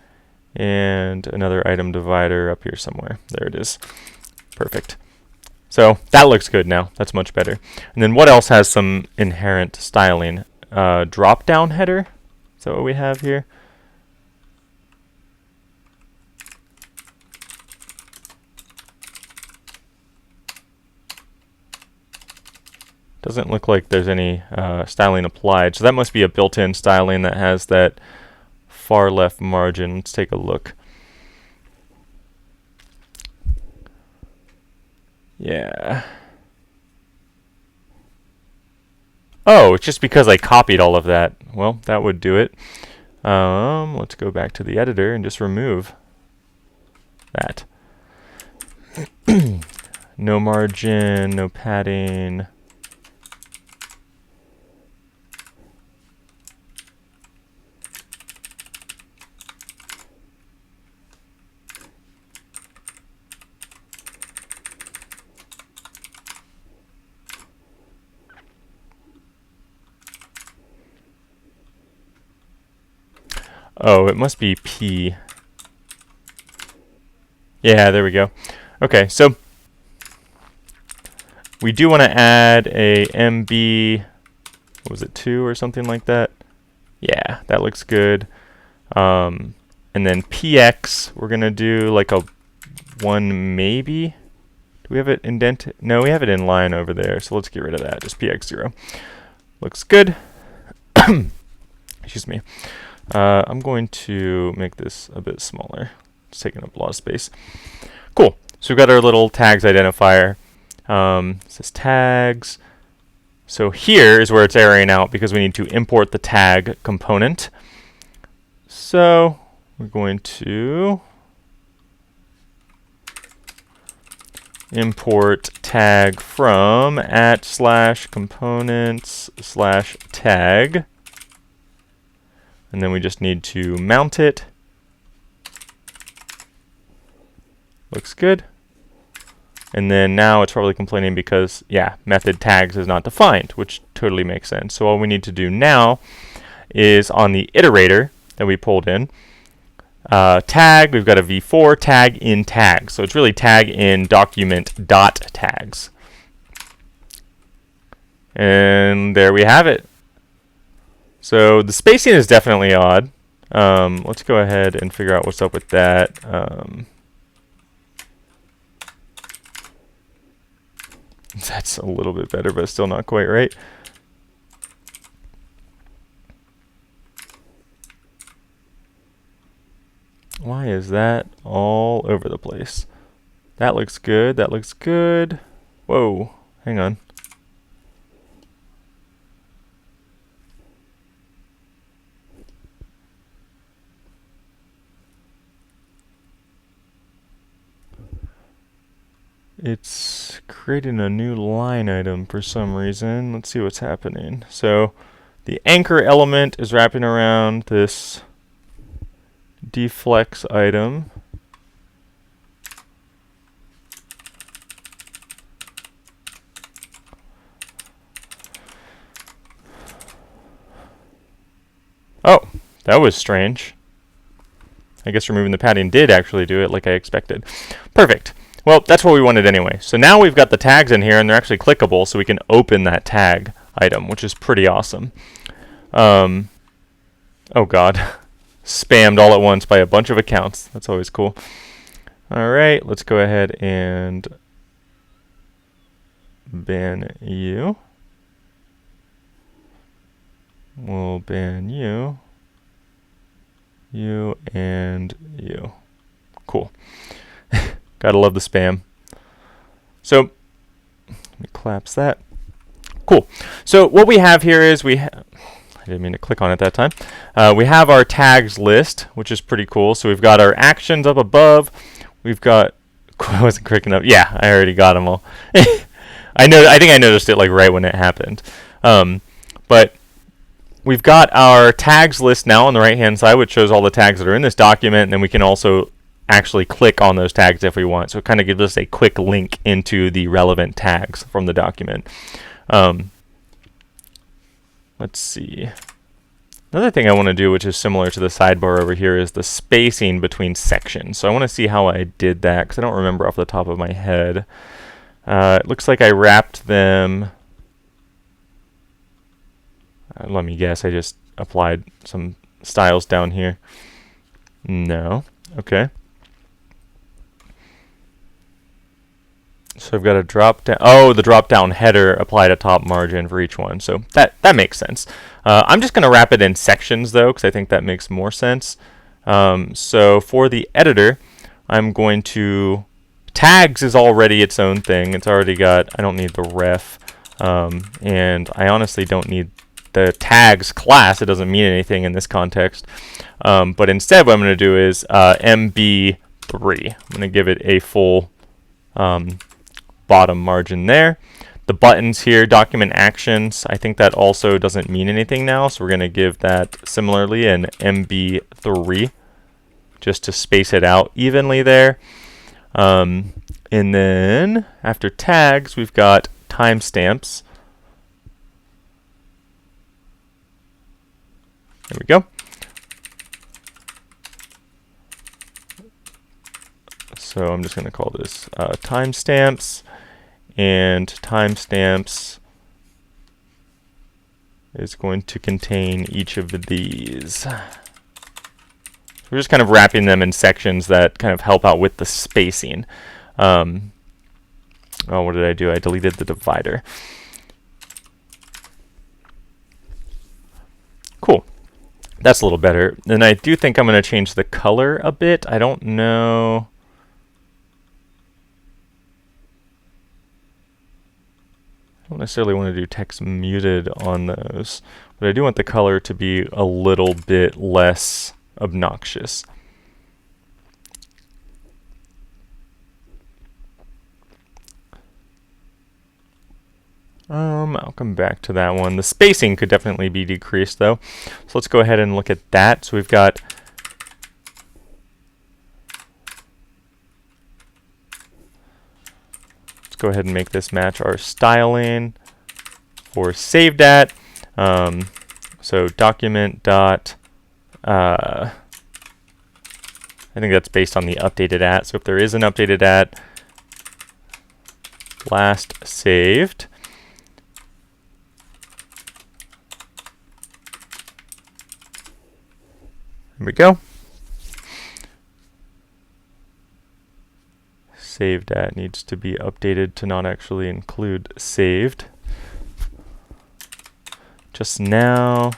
and another item divider up here somewhere. There it is. Perfect. So that looks good now. That's much better. And then what else has some inherent styling? Drop down header. Is that what we have here? Doesn't look like there's any styling applied. So that must be a built-in styling that has that far left margin. Let's take a look. Yeah. Oh, it's just because I copied all of that. Well, that would do it. Let's go back to the editor and just remove that. No margin, no padding. Oh, it must be P. Yeah, there we go. Okay, so we do want to add a MB, what was it, 2 or something like that? Yeah, that looks good. And then PX, we're going to do like a one maybe. Do we have it indented? No, we have it in line over there, so let's get rid of that. Just px0. Looks good. Excuse me. I'm going to make this a bit smaller. It's taking up a lot of space. Cool. So we've got our little tags identifier. It says tags. So here is where it's erroring out because we need to import the tag component. So we're going to import tag from @components/tag. And then we just need to mount it. Looks good. And then now it's probably complaining because, yeah, method tags is not defined, which totally makes sense. So all we need to do now is on the iterator that we pulled in, tag, we've got a v4, tag in tags. So it's really tag in document dot tags. And there we have it. So the spacing is definitely odd. Let's go ahead and figure out what's up with that. That's a little bit better, but still not quite right. Why is that all over the place? That looks good. That looks good. Whoa, hang on. It's creating a new line item for some reason. Let's see what's happening. So the anchor element is wrapping around this deflex item. Oh, that was strange. I guess removing the padding did actually do it like I expected. Perfect. Well, that's what we wanted anyway. So now we've got the tags in here, and they're actually clickable, so we can open that tag item, which is pretty awesome. Oh God, spammed all at once by a bunch of accounts. That's always cool. All right, let's go ahead and ban you. We'll ban you, you, and you. Cool. Gotta love the spam. So let me collapse that. Cool. So what we have here is I didn't mean to click on it that time. We have our tags list, which is pretty cool. So we've got our actions up above. We've got, I wasn't quick enough. Yeah, I already got them all. I think I noticed it like right when it happened. But we've got our tags list now on the right hand side, which shows all the tags that are in this document, and then we can also actually click on those tags if we want. So it kind of gives us a quick link into the relevant tags from the document. Let's see. Another thing I want to do, which is similar to the sidebar over here, is the spacing between sections. So I want to see how I did that, because I don't remember off the top of my head. It looks like I wrapped them. Let me guess, I just applied some styles down here. No. Okay. So I've got a drop down. Oh, the drop down header applied a top margin for each one. So that makes sense. I'm just going to wrap it in sections though, because I think that makes more sense. So for the editor, I'm going to, tags is already its own thing. It's already got, I don't need the ref. And I honestly don't need the tags class. It doesn't mean anything in this context. But instead what I'm going to do is MB3. I'm going to give it a full bottom margin there. The buttons here, document actions, I think that also doesn't mean anything now, so we're going to give that similarly an MB3 just to space it out evenly there. And then after tags, we've got timestamps. There we go. So I'm just going to call this timestamps, and timestamps is going to contain each of these. We're just kind of wrapping them in sections that kind of help out with the spacing. Oh, what did I do? I deleted the divider. Cool. That's a little better. And I do think I'm going to change the color a bit. I don't know. I don't necessarily want to do text muted on those, but I do want the color to be a little bit less obnoxious. I'll come back to that one. The spacing could definitely be decreased though. So let's go ahead and look at that. So we've got let's go ahead and make this match our styling for saved at. So document dot I think that's based on the updated at. So if there is an updated at, last saved. There we go. Saved at needs to be updated to not actually include saved. Just now.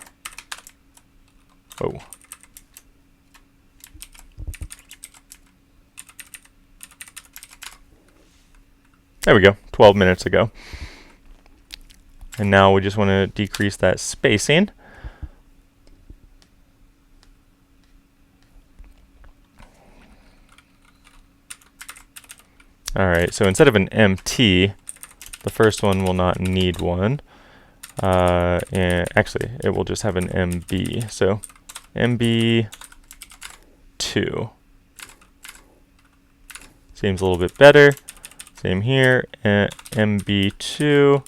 Oh. There we go, 12 minutes ago. And now we just want to decrease that spacing. Alright, so instead of an MT, the first one will not need one. And actually, it will just have an MB. So MB2 seems a little bit better. Same here, MB2,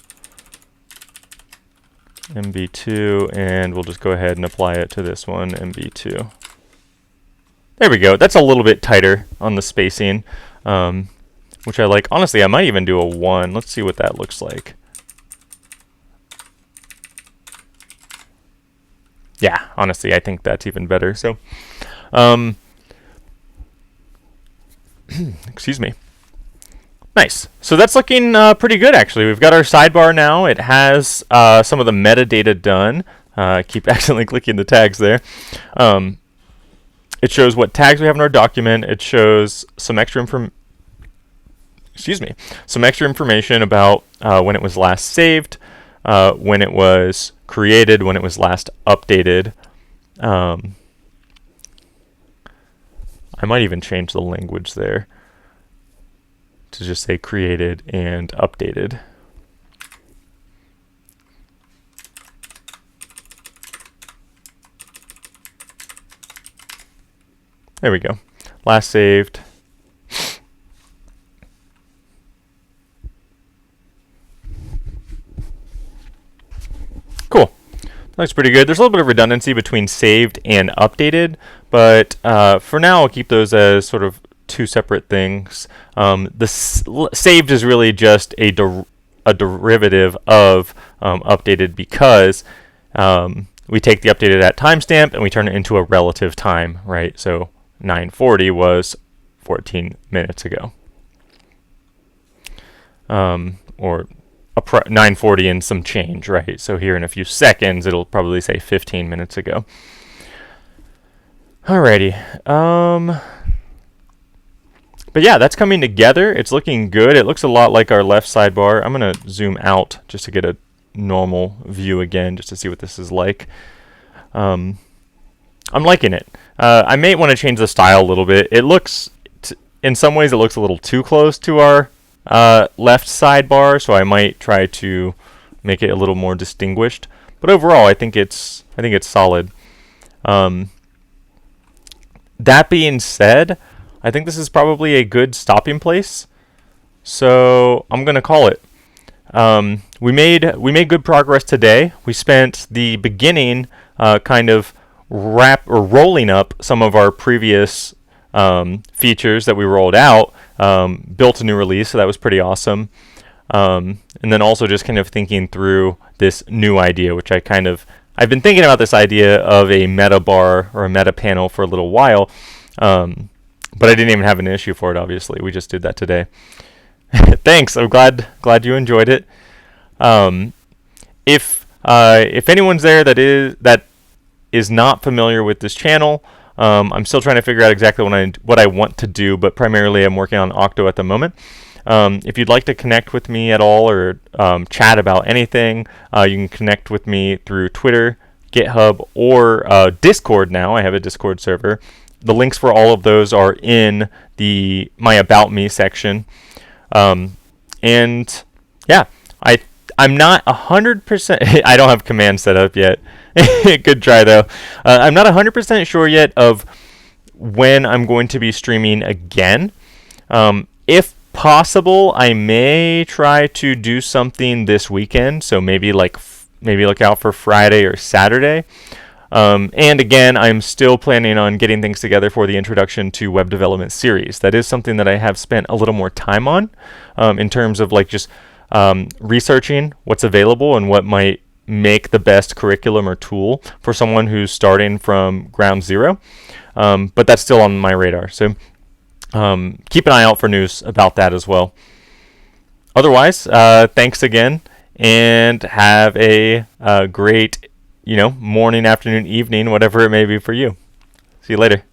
and we'll just go ahead and apply it to this one, MB2. There we go. That's a little bit tighter on the spacing, which I like. Honestly, I might even do a 1. Let's see what that looks like. Yeah, honestly, I think that's even better. So, excuse me. Nice. So that's looking pretty good, actually. We've got our sidebar now. It has some of the metadata done. I keep accidentally clicking the tags there. It shows what tags we have in our document. It shows some extra information about when it was last saved, when it was created, when it was last updated. I might even change the language there to just say created and updated. There we go. Last saved. Cool. Looks pretty good. There's a little bit of redundancy between saved and updated, but for now I'll keep those as sort of two separate things. Saved is really just a derivative of updated, because we take the updated at timestamp and we turn it into a relative time, right? So 9:40 was 14 minutes ago. Or 9:40 and some change, right? So here in a few seconds, it'll probably say 15 minutes ago. Alrighty. But yeah, that's coming together. It's looking good. It looks a lot like our left sidebar. I'm going to zoom out just to get a normal view again, just to see what this is like. I'm liking it. I may want to change the style a little bit. It looks, in some ways, it looks a little too close to our left sidebar, so I might try to make it a little more distinguished. But overall, I think it's solid. That being said, I think this is probably a good stopping place, so I'm gonna call it. We made good progress today. We spent the beginning kind of rolling up some of our previous features that we rolled out, built a new release, so that was pretty awesome. And then also just kind of thinking through this new idea, which I kind of I've been thinking about this idea of a meta bar or a meta panel for a little while, but I didn't even have an issue for it. Obviously, we just did that today. Thanks. I'm glad you enjoyed it. If anyone's there that is not familiar with this channel, I'm still trying to figure out exactly what I want to do, but primarily I'm working on Octo at the moment. If you'd like to connect with me at all or chat about anything, you can connect with me through Twitter, GitHub, or Discord now. I have a Discord server. The links for all of those are in my About Me section. And yeah, I'm not 100%, I don't have command set up yet. Good try though. I'm not 100% sure yet of when I'm going to be streaming again. If possible, I may try to do something this weekend, so maybe look out for Friday or Saturday. And again, I'm still planning on getting things together for the Introduction to Web Development series. That is something that I have spent a little more time on, in terms of just researching what's available and what might make the best curriculum or tool for someone who's starting from ground zero. But that's still on my radar. So keep an eye out for news about that as well. Otherwise, thanks again, and have a great morning, afternoon, evening, whatever it may be for you. See you later.